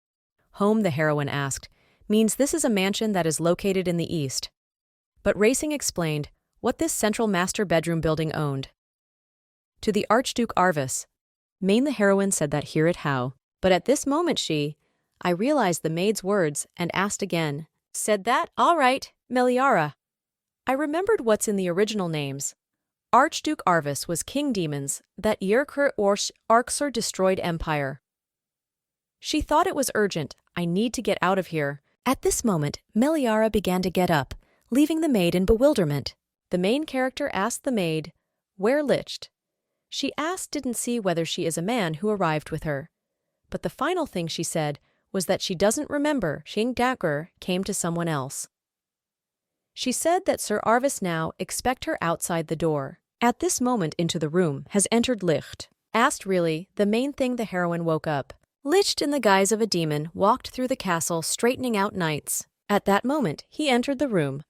Home, the heroine asked, means this is a mansion that is located in the east. But Racing explained what this central master bedroom building owned. To the Archduke Arvis. Main, the heroine said that hear it how. But at this moment I realized the maid's words and asked again. Said that, all right, Meliara. I remembered what's in the original names. Archduke Arvis was king demons that Yerker Arksur destroyed empire. She thought it was urgent. I need to get out of here. At this moment, Meliara began to get up, leaving the maid in bewilderment. The main character asked the maid, where Licht? She asked didn't see whether she is a man who arrived with her. But the final thing she said was that she doesn't remember Xing Daker came to someone else. She said that Sir Arvis now expect her outside the door. At this moment into the room has entered Licht. Asked really, the main thing the heroine woke up. Licht in the guise of a demon walked through the castle straightening out knights. At that moment he entered the room,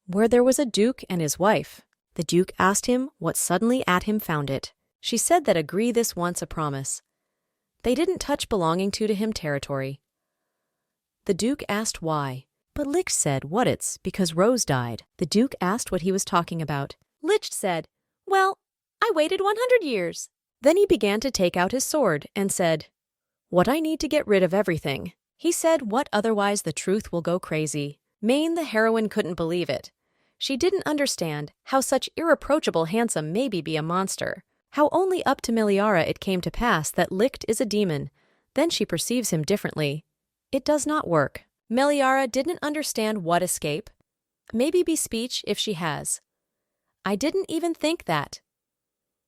where there was a duke and his wife. The duke asked him what suddenly at him found it. She said that agree this once a promise. They didn't touch belonging to him territory. The duke asked why, but Licht said what it's because Rose died. The duke asked what he was talking about. Licht said, well, I waited 100 years. Then he began to take out his sword and said, what I need to get rid of everything. He said what otherwise the truth will go crazy. Main, the heroine couldn't believe it. She didn't understand how such irreproachable handsome maybe be a monster. How only up to Meliara it came to pass that Licht is a demon. Then she perceives him differently. It does not work. Meliara didn't understand what escape. Maybe be speech if she has. I didn't even think that.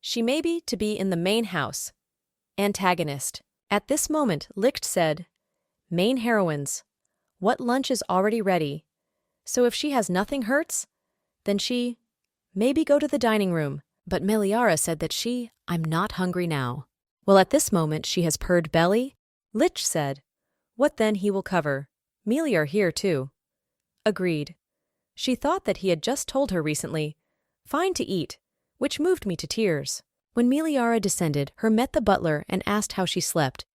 She may be to be in the main house. Antagonist. At this moment Licht said, main heroines, what lunch is already ready. So if she has nothing hurts, then she maybe go to the dining room. But Meliara said that I'm not hungry now. Well, at this moment she has purred belly. Licht said, what then he will cover. Meliar here too. Agreed. She thought that he had just told her recently, fine to eat, which moved me to tears. When Meliara descended, her met the butler and asked how she slept.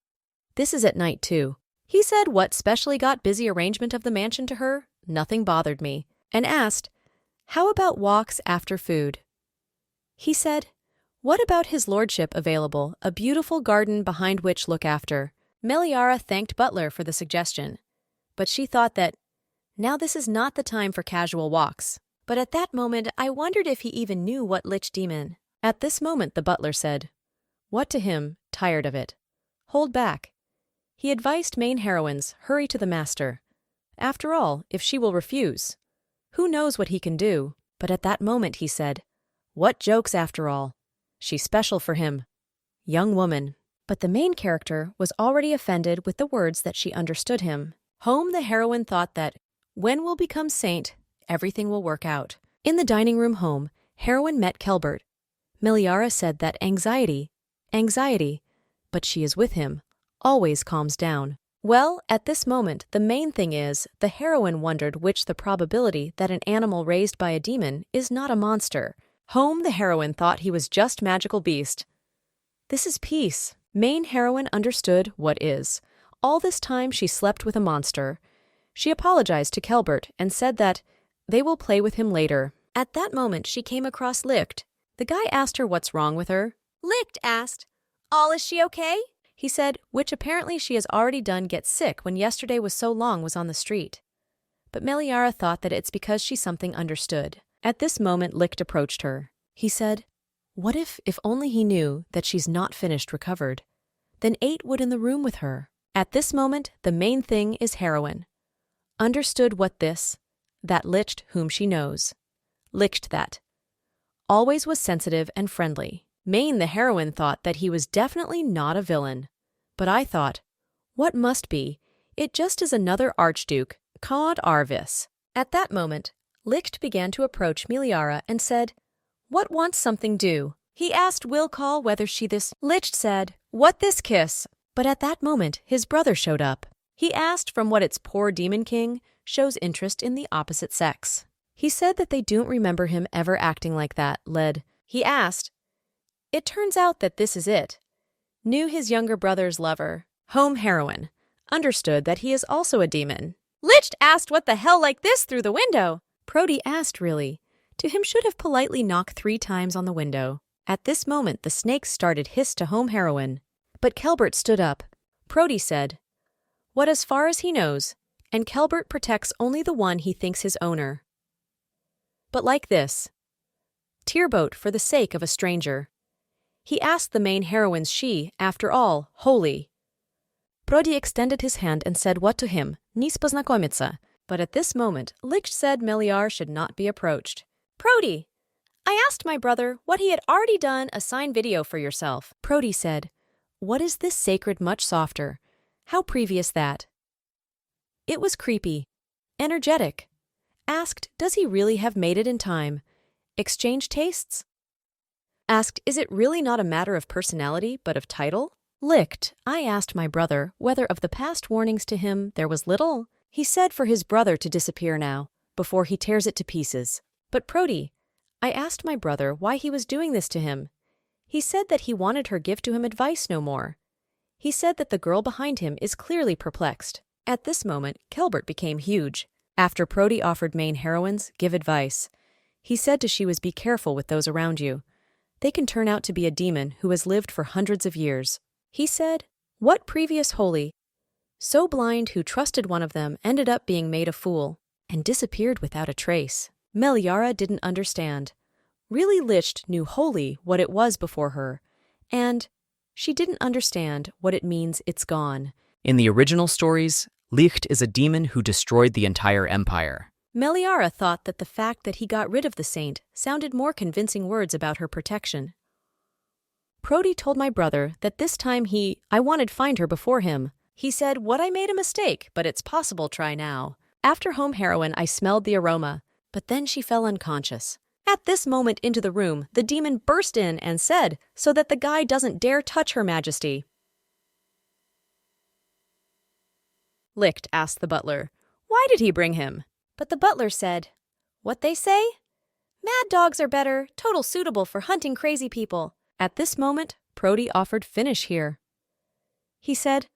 This is at night too. He said what specially got busy arrangement of the mansion to her, nothing bothered me, and asked, how about walks after food? He said, what about his lordship available, a beautiful garden behind which look after? Meliara thanked Butler for the suggestion, but she thought that, now this is not the time for casual walks. But at that moment I wondered if he even knew what Lich demon. At this moment the butler said, what to him, tired of it. Hold back. He advised main heroines, hurry to the master. After all, if she will refuse, who knows what he can do? But at that moment he said, what jokes after all. She's special for him. Young woman. But the main character was already offended with the words that she understood him. Home, the heroine thought that, when we'll become saint, everything will work out. In the dining room home, heroine met Kelbert. Meliara said that anxiety. but she is with him, always calms down. Well, at this moment, the main thing is, the heroine wondered which the probability that an animal raised by a demon is not a monster. The heroine thought he was just magical beast. This is peace. Main heroine understood what is. All this time she slept with a monster. She apologized to Kelbert and said that they will play with him later. At that moment she came across Licht. The guy asked her what's wrong with her. Licht asked, "All is she okay?" He said, which apparently she has already done get sick when yesterday was so long was on the street. But Meliara thought that it's because she something understood. At this moment Licht approached her. He said, "What if only he knew that she's not finished recovered? Then 8 would in the room with her." At this moment the main thing is heroine. Understood what this, that Licht whom she knows. Licht that. Always was sensitive and friendly. Main the heroine thought that he was definitely not a villain. But I thought, what must be, it just is another Archduke, called Arvis. At that moment, Licht began to approach Meliara and said, "What wants something do?" He asked Will call whether she this. Licht said, "What this kiss?" But at that moment, his brother showed up. He asked from what its poor demon king shows interest in the opposite sex. He said that they don't remember him ever acting like that, He asked, it turns out that this is it. Knew his younger brother's lover, heroine, understood that he is also a demon. Licht asked what the hell like this through the window. Prody asked really. To him should have politely knocked 3 times on the window. At this moment the snakes started hiss to heroine. But Kelbert stood up. Prody said, "What as far as he knows, and Kelbert protects only the one he thinks his owner. But like this. Tearboat for the sake of a stranger." He asked the main heroine's she, after all, holy. Prody extended his hand and said what to him, "Nis poznakomitsa." But at this moment, Licht said Meliar should not be approached. "Prody, I asked my brother what he had already done a sign video for yourself." Prody said, "What is this sacred much softer? How previous that?" It was creepy. Energetic. Asked, does he really have made it in time? Exchange tastes? Asked, is it really not a matter of personality, but of title? Licht, I asked my brother whether of the past warnings to him there was little. He said for his brother to disappear now, before he tears it to pieces. But Prody, I asked my brother why he was doing this to him. He said that he wanted her give to him advice no more. He said that the girl behind him is clearly perplexed. At this moment, Kelbert became huge. After Prody offered main heroines give advice, he said to she was be careful with those around you. They can turn out to be a demon who has lived for hundreds of years. He said, what previous holy, so blind who trusted one of them ended up being made a fool, and disappeared without a trace. Meliara didn't understand. Really Licht knew wholly what it was before her, and she didn't understand what it means it's gone. In the original stories, Licht is a demon who destroyed the entire empire. Meliara thought that the fact that he got rid of the saint sounded more convincing words about her protection. Prody told my brother that this time I wanted find her before him. He said, what I made a mistake, but it's possible try now. After home heroine, I smelled the aroma, but then she fell unconscious. At this moment into the room, the demon burst in and said, so that the guy doesn't dare touch Her Majesty. Licht asked the butler, why did he bring him? But the butler said, what they say? Mad dogs are better, total suitable for hunting crazy people. At this moment, Prody offered finish here. He said,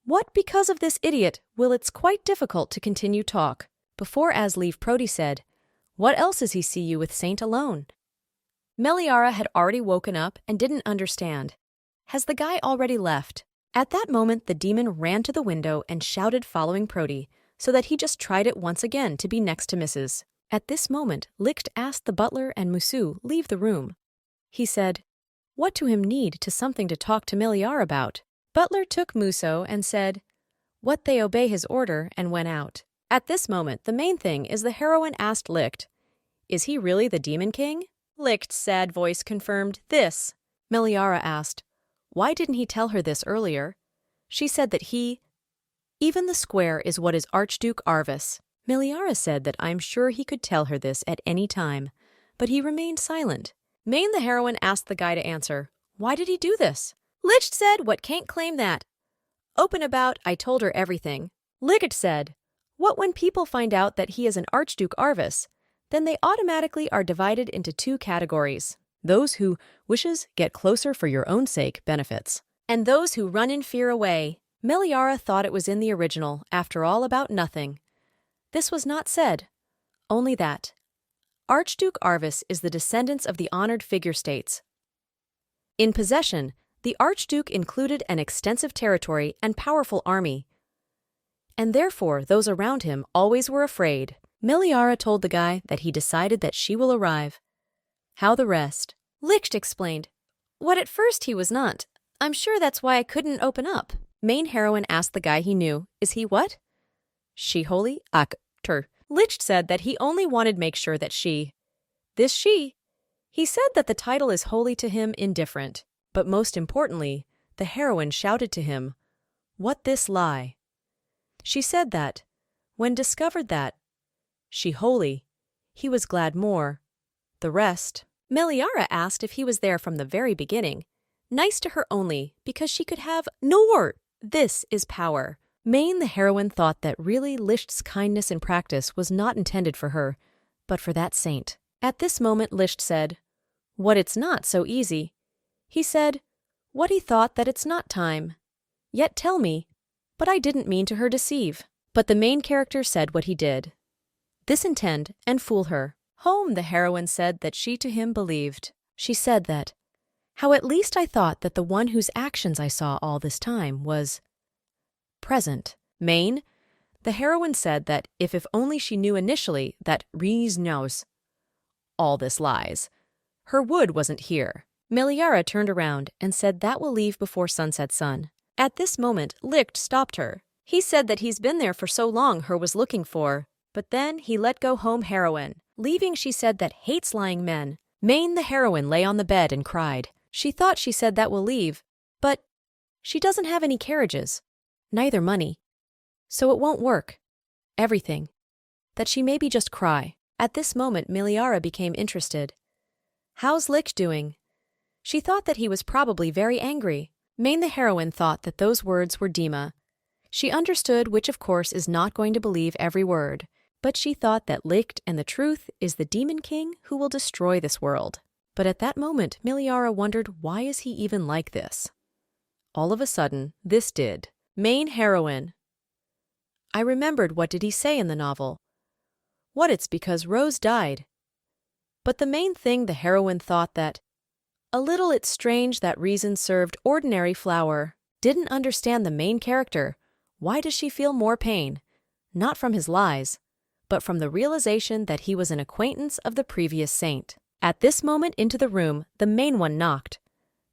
what because of this idiot will it's quite difficult to continue talk. Before as leave Prody said, what else is he see you with Saint alone? Meliara had already woken up and didn't understand. Has the guy already left? At that moment the demon ran to the window and shouted following Prody, so that he just tried it once again to be next to Mrs. At this moment Licht asked the butler and Musu leave the room. He said, what to him need to something to talk to Meliara about? Butler took Muso and said, what they obey his order and went out. At this moment the main thing is the heroine asked Licht, is he really the demon king? Licht's sad voice confirmed this. Meliara asked, why didn't he tell her this earlier? She said that even the square is what is Archduke Arvis. Meliara said that I'm sure he could tell her this at any time, but he remained silent. Main the heroine asked the guy to answer, why did he do this? Licht said, what can't claim that? Open about, I told her everything. Licht said, what when people find out that he is an Archduke Arvis, then they automatically are divided into two categories. Those who wishes get closer for your own sake benefits, and those who run in fear away. Meliara thought it was in the original, after all about nothing. This was not said, only that Archduke Arvis is the descendants of the honored figure states. In possession, the Archduke included an extensive territory and powerful army, and therefore those around him always were afraid. Meliara told the guy that he decided that she will arrive. How the rest? Licht explained. What at first he was not. I'm sure that's why I couldn't open up. Main heroine asked the guy he knew, is he what? She holy actor. Licht said that he only wanted make sure that she. This she. He said that the title is holy to him indifferent. But most importantly, the heroine shouted to him, what this lie? She said that, when discovered that, she holy, he was glad more. The rest. Meliara asked if he was there from the very beginning. Nice to her only, because she could have nor. This is power. Main the heroine thought that really Licht's kindness in practice was not intended for her, but for that saint. At this moment Licht said, what it's not so easy. He said, what he thought that it's not time. Yet tell me, but I didn't mean to her deceive. But the main character said what he did. This intend and fool her. Home the heroine said that she to him believed. She said that, how at least I thought that the one whose actions I saw all this time was present. Main, the heroine said that if only she knew initially that Rees knows all this lies, her wood wasn't here. Meliara turned around and said that will leave before sunset sun. At this moment, Licht stopped her. He said that he's been there for so long her was looking for, but then he let go home heroine. Leaving she said that hates lying men. Main the heroine lay on the bed and cried. She thought she said that will leave, but she doesn't have any carriages, neither money. So it won't work. Everything. That she maybe just cry. At this moment Meliara became interested. How's Licht doing? She thought that he was probably very angry. Main the heroine thought that those words were Dima. She understood, which of course is not going to believe every word, but she thought that Licht and the truth is the demon king who will destroy this world. But at that moment Meliara wondered, why is he even like this? All of a sudden, this did. Main heroine. I remembered what did he say in the novel. What it's because Rose died. But the main thing the heroine thought that, a little it's strange that reason served ordinary flower. Didn't understand the main character. Why does she feel more pain? Not from his lies, but from the realization that he was an acquaintance of the previous saint. At this moment into the room, the main one knocked.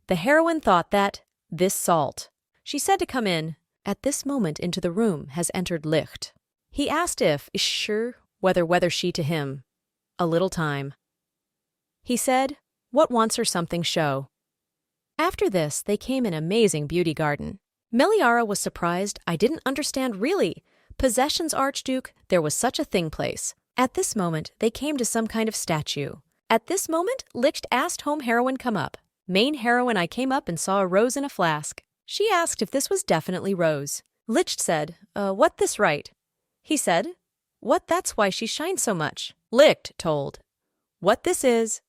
The heroine thought that, this salt. She said to come in. At this moment into the room has entered Licht. He asked if, is sure, whether she to him. A little time. He said, what wants her something show. After this, they came an amazing beauty garden. Meliara was surprised. I didn't understand really. Possessions Archduke, there was such a thing place. At this moment, they came to some kind of statue. At this moment, Licht asked home heroine come up. Main heroine I came up and saw a rose in a flask. She asked if this was definitely Rose. Licht said, what this right? He said, what that's why she shines so much. Licht told, what this is.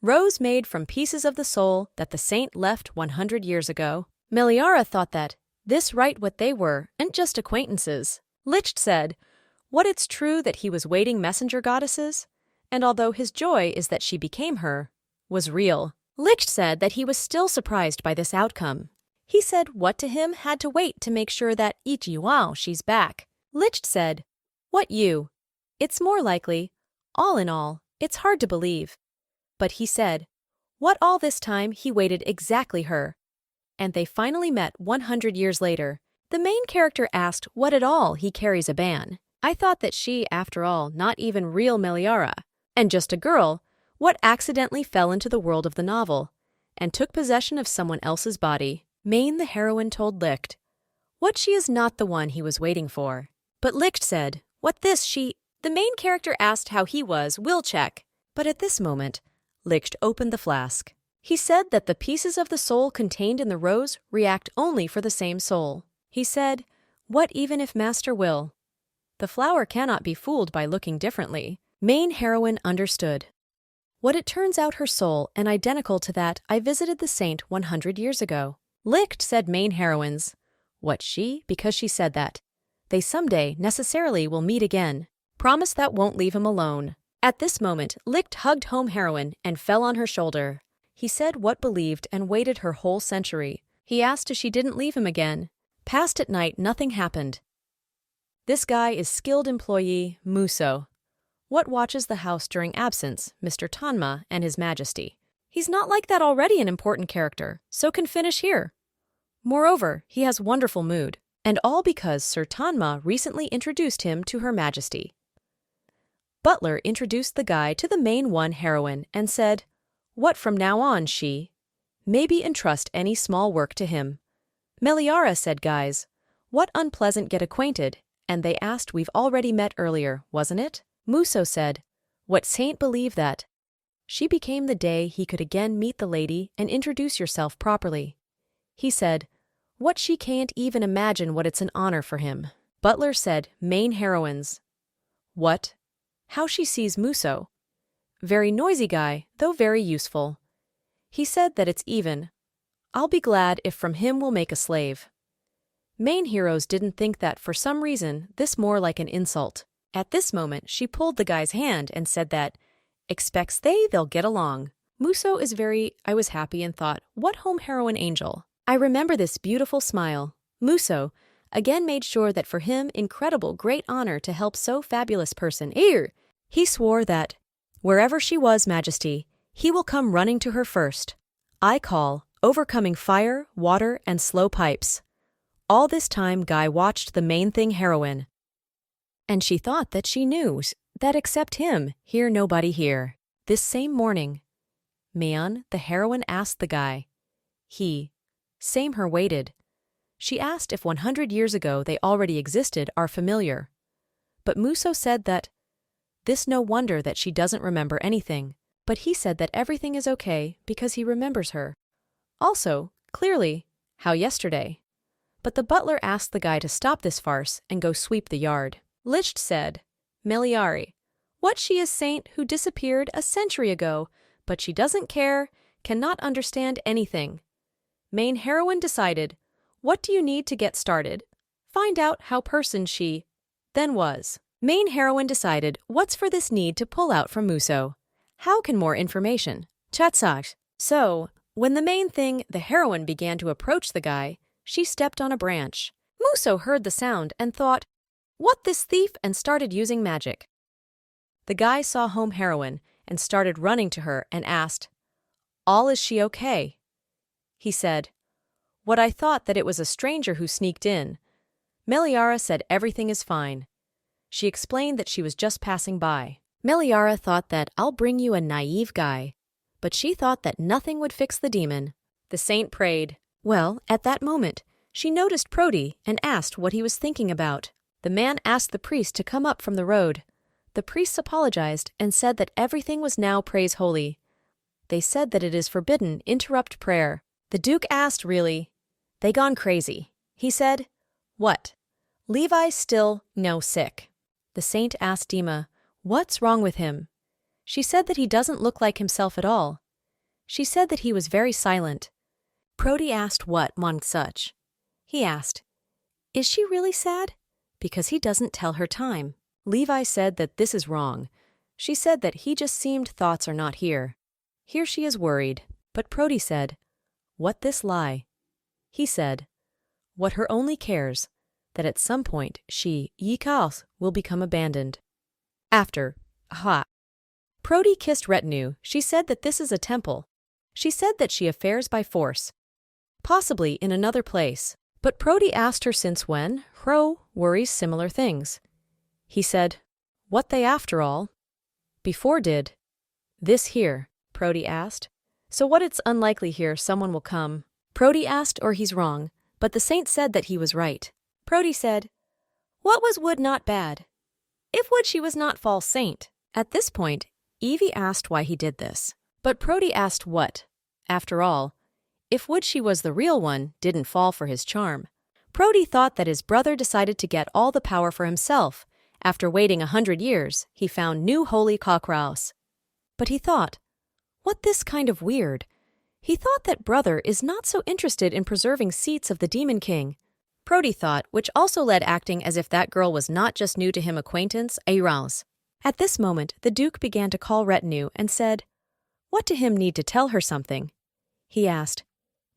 Rose made from pieces of the soul that the saint left 100 years ago. Meliara thought that, this right what they were, and just acquaintances. Licht said, what it's true that he was waiting messenger goddesses, and although his joy is that she became her, was real. Licht said that he was still surprised by this outcome. He said what to him had to wait to make sure that wow, she's back. Licht said, what you? It's more likely. All in all, it's hard to believe. But he said, what all this time he waited exactly her. And they finally met 100 years later. The main character asked what at all he carries a ban. I thought that she, after all, not even real Meliara, and just a girl, what accidentally fell into the world of the novel, and took possession of someone else's body. Main the heroine told Licht, what she is not the one he was waiting for. But Licht said, what this she... The main character asked how he was, will check. But at this moment, Licht opened the flask. He said that the pieces of the soul contained in the rose react only for the same soul. He said, "What even if master will? The flower cannot be fooled by looking differently." Main heroine understood. What it turns out her soul and identical to that I visited the saint 100 years ago. Licht said main heroines. What she? Because she said that. They someday necessarily will meet again. Promise that won't leave him alone. At this moment, Licht hugged home heroine and fell on her shoulder. He said what believed and waited her whole century. He asked if she didn't leave him again. Past at night, nothing happened. This guy is skilled employee, Muso. What watches the house during absence, Mr. Tanma and His Majesty. He's not like that already an important character, so can finish here. Moreover, he has wonderful mood, and all because Sir Tanma recently introduced him to Her Majesty. Butler introduced the guy to the main one heroine and said, "What from now on, she? Maybe entrust any small work to him." Meliara said, "Guys, what unpleasant get acquainted," and they asked we've already met earlier, wasn't it? Muso said, "What saint believe that?" She became the day he could again meet the lady and introduce yourself properly. He said, "What she can't even imagine what it's an honor for him." Butler said, "Main heroines." What? How she sees Muso. Very noisy guy, though very useful. He said that it's even. I'll be glad if from him we'll make a slave. Main heroes didn't think that for some reason this more like an insult. At this moment she pulled the guy's hand and said that, expects they'll get along. Muso is very, I was happy and thought, what home heroine angel. I remember this beautiful smile. Muso again made sure that for him incredible great honor to help so fabulous person. He swore that, wherever she was, Majesty, he will come running to her first. I call, overcoming fire, water, and slow pipes. All this time Guy watched the main thing heroine. And she thought that she knew that except him, here nobody here. This same morning, Mayon, the heroine, asked the guy. Same her waited. She asked if 100 years ago they already existed are familiar. But Muso said that, this no wonder that she doesn't remember anything, but he said that everything is okay because he remembers her. Also, clearly, how yesterday. But the butler asked the guy to stop this farce and go sweep the yard. Licht said, Meliari, what she is saint who disappeared a century ago, but she doesn't care, cannot understand anything. Main heroine decided, what do you need to get started? Find out how person she then was. Main heroine decided, what's for this need to pull out from Muso? How can more information? Chatsag. So, when the main thing, the heroine began to approach the guy, she stepped on a branch. Muso heard the sound and thought, what this thief, and started using magic. The guy saw home heroine and started running to her and asked, all is she okay? He said, what I thought that it was a stranger who sneaked in. Meliara said everything is fine. She explained that she was just passing by. Meliara thought that I'll bring you a naive guy, but she thought that nothing would fix the demon. The saint prayed. Well, at that moment, she noticed Prodi and asked what he was thinking about. The man asked the priest to come up from the road. The priests apologized and said that everything was now praise holy. They said that it is forbidden interrupt prayer. The Duke asked really. They gone crazy. He said, what? Levi still no sick. The saint asked Dima, what's wrong with him? She said that he doesn't look like himself at all. She said that he was very silent. Prodi asked what mon such. He asked, is she really sad? Because he doesn't tell her time. Levi said that this is wrong. She said that he just seemed thoughts are not here. Here she is worried. But Prodi said, what this lie? He said, what her only cares, that at some point she, Yikaos, will become abandoned. After, Prodi kissed retinue. She said that this is a temple. She said that she affairs by force. Possibly in another place. But Prodi asked her since when, Hro worries similar things. He said, what they after all? Before did. This here, Prodi asked. So what it's unlikely here someone will come. Prodi asked or he's wrong, but the saint said that he was right. Prodi said, what was would not bad? If would she was not false saint. At this point, Evie asked why he did this. But Prodi asked what? After all, if Woodshi was the real one, didn't fall for his charm. Prody thought that his brother decided to get all the power for himself. After waiting 100 years, he found new holy cockrouse. But he thought, what this kind of weird? He thought that brother is not so interested in preserving seats of the Demon King. Prody thought, which also led acting as if that girl was not just new to him acquaintance, arouse. At this moment, the Duke began to call retinue and said, what to him need to tell her something? He asked,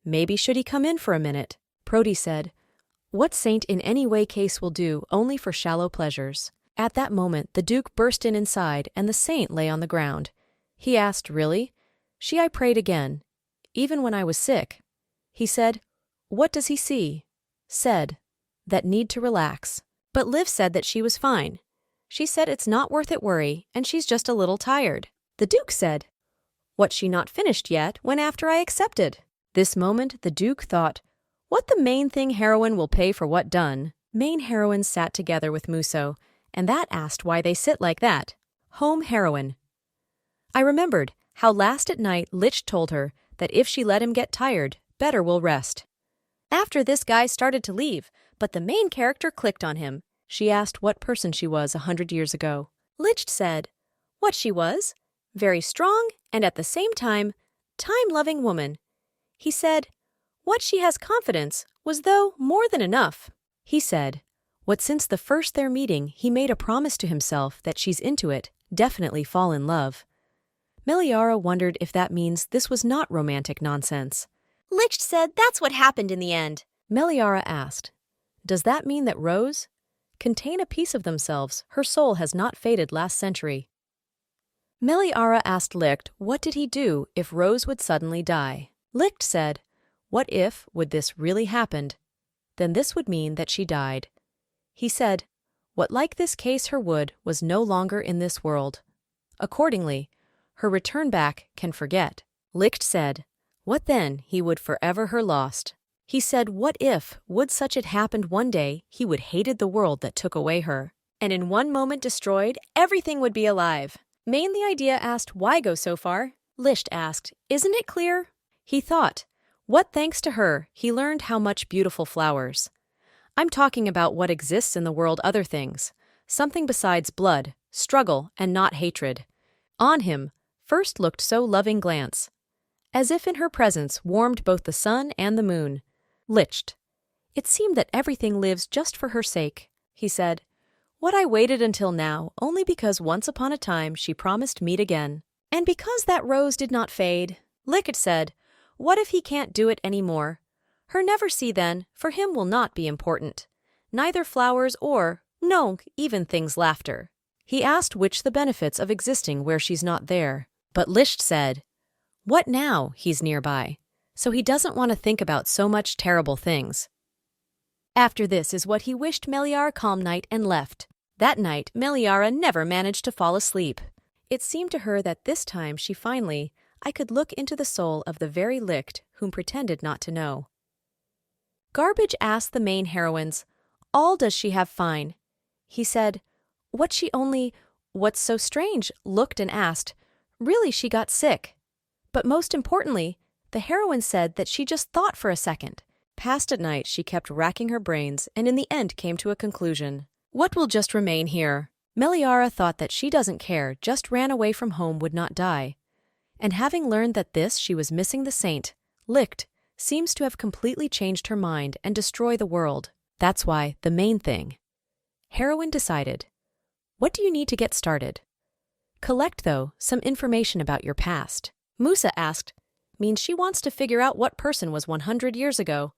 maybe should he come in for a minute? Prody said, what saint in any way case will do only for shallow pleasures? At that moment, the Duke burst in inside and the saint lay on the ground. He asked, really? I prayed again, even when I was sick. He said, what does he see? Said, that need to relax. But Liv said that she was fine. She said it's not worth it worry and she's just a little tired. The Duke said, what she not finished yet when after I accepted? This moment the Duke thought, what the main thing heroine will pay for what done? Main heroines sat together with Muso, and that asked why they sit like that. Home heroine. I remembered how last at night Lich told her that if she let him get tired, better will rest. After this guy started to leave, but the main character clicked on him. She asked what person she was 100 years ago. Lich said, what she was? Very strong and at the same time, time-loving woman. He said, what she has confidence was though more than enough. He said, what since the first their meeting he made a promise to himself that she's into it, definitely fall in love. Meliara wondered if that means this was not romantic nonsense. Lich said that's what happened in the end. Meliara asked, does that mean that Rose contain a piece of themselves? Her soul has not faded last century. Meliara asked Licht what did he do if Rose would suddenly die. Licht said, what if would this really happened? Then this would mean that she died. He said, what like this case her would was no longer in this world. Accordingly, her return back can forget. Licht said, what then he would forever her lost. He said, what if would such it happened one day he would hated the world that took away her. And in one moment destroyed, everything would be alive. Main the idea asked why go so far? Lisht asked, isn't it clear? He thought, what thanks to her he learned how much beautiful flowers. I'm talking about what exists in the world other things, something besides blood, struggle, and not hatred. On him, first looked so loving glance, as if in her presence warmed both the sun and the moon. Liched. It seemed that everything lives just for her sake, he said. What I waited until now only because once upon a time she promised meet again. And because that rose did not fade, Lickett said, what if he can't do it any more? Her never see then, for him will not be important. Neither flowers or, no, even things laughter. He asked which the benefits of existing where she's not there. But Lisht said, what now he's nearby, so he doesn't want to think about so much terrible things. After this is what he wished Meliara calm night and left. That night, Meliara never managed to fall asleep. It seemed to her that this time she finally, I could look into the soul of the very Licht whom pretended not to know. Garbage asked the main heroines, all does she have fine? He said, what she only, what's so strange, looked and asked, really she got sick. But most importantly, the heroine said that she just thought for a second. Past at night she kept racking her brains and in the end came to a conclusion. What will just remain here? Meliara thought that she doesn't care, just ran away from home would not die. And having learned that this she was missing the saint, Licht, seems to have completely changed her mind and destroy the world. That's why, the main thing. Heroine decided, what do you need to get started? Collect, though, some information about your past. Musa asked, means she wants to figure out what person was 100 years ago.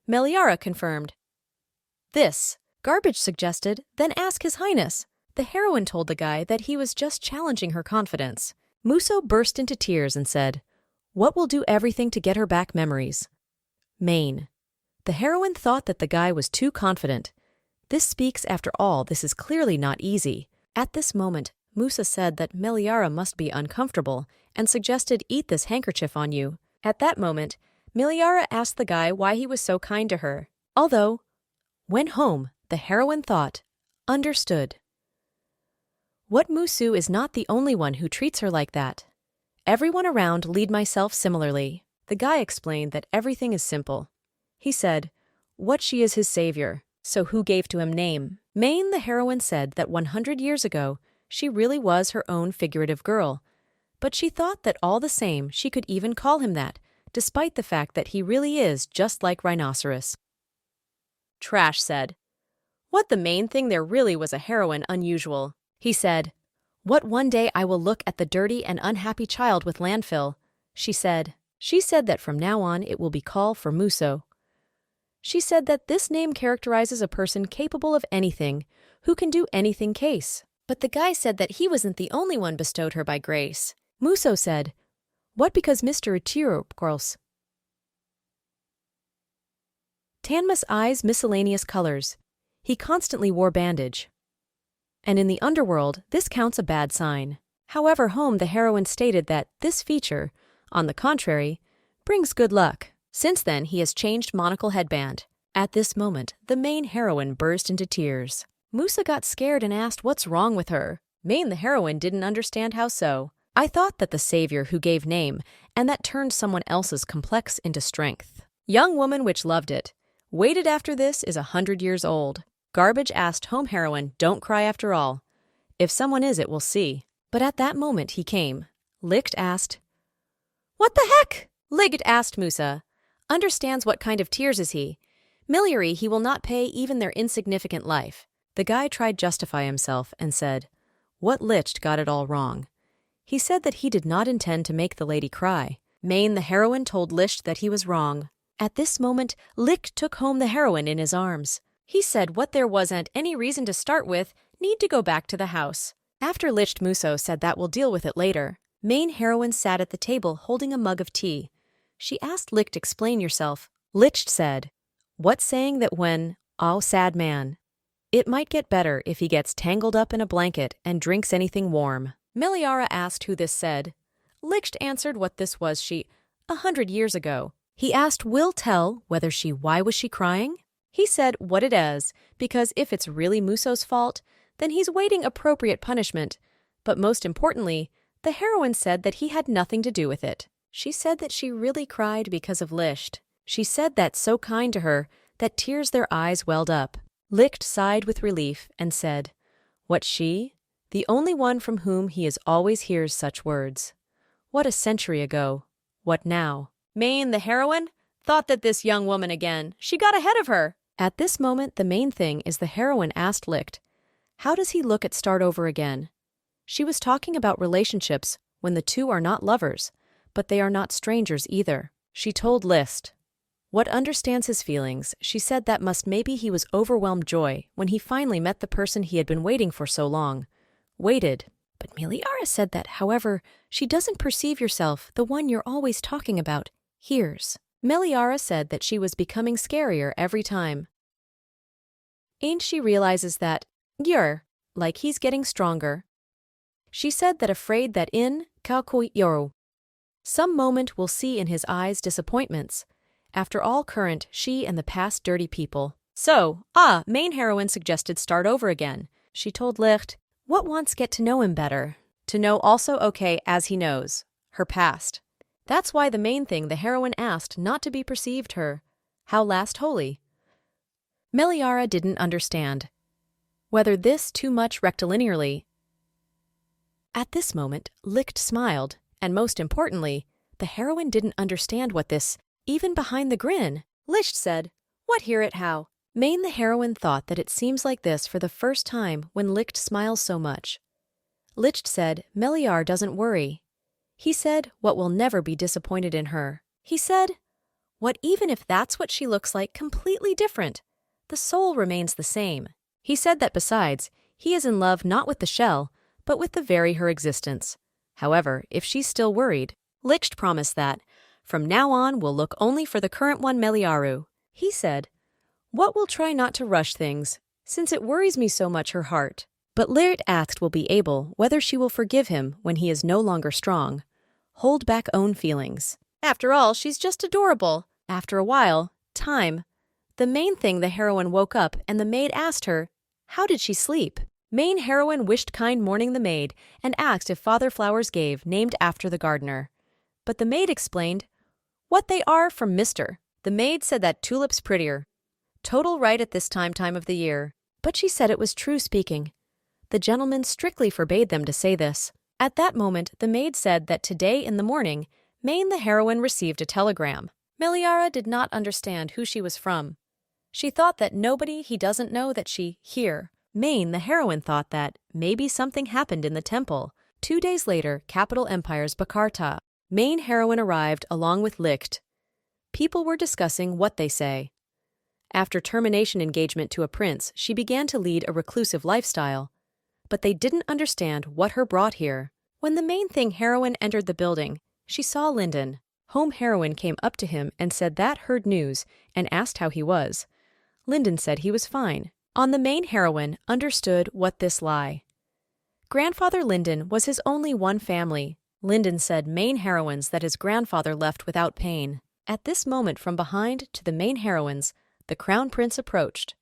Meliara confirmed. This, Garbage suggested, then ask His Highness. The heroine told the guy that he was just challenging her confidence. Muso burst into tears and said, what will do everything to get her back memories? Main. The heroine thought that the guy was too confident. This speaks after all, this is clearly not easy. At this moment, Musa said that Meliara must be uncomfortable and suggested eat this handkerchief on you. At that moment, Meliara asked the guy why he was so kind to her. Although, when home, the heroine thought, understood. What Musu is not the only one who treats her like that. everyone around lead myself similarly. The guy explained that everything is simple. He said, what she is his savior, so who gave to him name? Maine, the heroine, said that 100 years ago, she really was her own figurative girl, but she thought that all the same she could even call him that, despite the fact that he really is just like Rhinoceros. Trash said, what the main thing there really was a heroine unusual. He said, what one day I will look at the dirty and unhappy child with landfill. She said that from now on it will be called for Muso. She said that this name characterizes a person capable of anything, who can do anything case. But the guy said that he wasn't the only one bestowed her by grace. Muso said, what because Mr. Utiro, girls? Tanma's eyes miscellaneous colors. He constantly wore bandage. And in the underworld, this counts a bad sign. However, home the heroine stated that this feature, on the contrary, brings good luck. Since then, he has changed monocle headband. At this moment, the main heroine burst into tears. Musa got scared and asked what's wrong with her. Maine, the heroine, didn't understand how so. I thought that the savior who gave name, and that turned someone else's complex into strength. Young woman which loved it. Waited after this is 100 years old. Garbage asked home heroine, don't cry after all. If someone is it, we'll see. But at that moment he came. Licht asked, what the heck? Licht asked Musa. Understands what kind of tears is he. Miliary he will not pay even their insignificant life. The guy tried justify himself and said, what Licht got it all wrong. He said that he did not intend to make the lady cry. Maine, the heroine, told Licht that he was wrong. At this moment, Licht took home the heroine in his arms. He said what there wasn't any reason to start with, need to go back to the house. After Licht, Muso said that we'll deal with it later. Main heroine sat at the table holding a mug of tea. She asked Licht explain yourself. Licht said, what saying that when, sad man, it might get better if he gets tangled up in a blanket and drinks anything warm. Meliara asked who this said. Licht answered what this was 100 years ago. He asked will tell whether why was she crying? He said what it is, because if it's really Muso's fault, then he's waiting appropriate punishment. But most importantly, the heroine said that he had nothing to do with it. She said that she really cried because of Licht. She said that so kind to her that tears their eyes welled up. Licht sighed with relief and said, what she? The only one from whom he always hears such words. What a century ago. What now? Maine, the heroine, thought that this young woman again. She got ahead of her. At this moment, the main thing is the heroine asked Licht, how does he look at start over again? She was talking about relationships when the two are not lovers, but they are not strangers either. She told Licht, what understands his feelings, she said that maybe he was overwhelmed joy when he finally met the person he had been waiting for so long. Waited. But Meliara said that, however, she doesn't perceive yourself, the one you're always talking about, hears. Meliara said that she was becoming scarier every time. Ain't she realizes that, like he's getting stronger. She said that afraid that in Kaukoi Yoru, some moment will see in his eyes disappointments. After all current, she and the past dirty people. So, main heroine suggested start over again. She told Licht, what wants get to know him better? To know also okay as he knows, her past. That's why the main thing the heroine asked not to be perceived her. How last holy? Meliara didn't understand. Whether this too much rectilinearly. At this moment, Licht smiled, and most importantly, the heroine didn't understand what this, even behind the grin. Licht said, what hear it how? Maine, the heroine, thought that it seems like this for the first time when Licht smiles so much. Licht said, Meliar doesn't worry. He said, what will never be disappointed in her. He said, what even if that's what she looks like completely different? The soul remains the same. He said that besides, he is in love not with the shell, but with the very her existence. However, if she's still worried, Licht promised that, from now on we'll look only for the current one Meliaru. He said, what will try not to rush things, since it worries me so much her heart. But Licht asked will be able whether she will forgive him when he is no longer strong. Hold back own feelings. After all, she's just adorable. After a while, time. The main thing the heroine woke up and the maid asked her, how did she sleep? Main heroine wished kind morning the maid and asked if father flowers gave, named after the gardener. But the maid explained, "What they are from Mr." The maid said that tulips prettier. Total right at this time of the year. But she said it was true speaking. The gentleman strictly forbade them to say this. At that moment, the maid said that today in the morning, Main the heroine received a telegram. Meliara did not understand who she was from. She thought that nobody he doesn't know that she here. Main the heroine thought that maybe something happened in the temple. 2 days later, capital empire's Bakarta. Main heroine arrived along with Licht. People were discussing what they say. After termination engagement to a prince, she began to lead a reclusive lifestyle. But they didn't understand what her brought here. When the main thing heroine entered the building, she saw Linden. Home heroine came up to him and said that heard news and asked how he was. Linden said he was fine. On the main heroine understood what this lie. Grandfather Linden was his only one family. Linden said main heroines that his grandfather left without pain. At this moment from behind to the main heroines, the crown prince approached.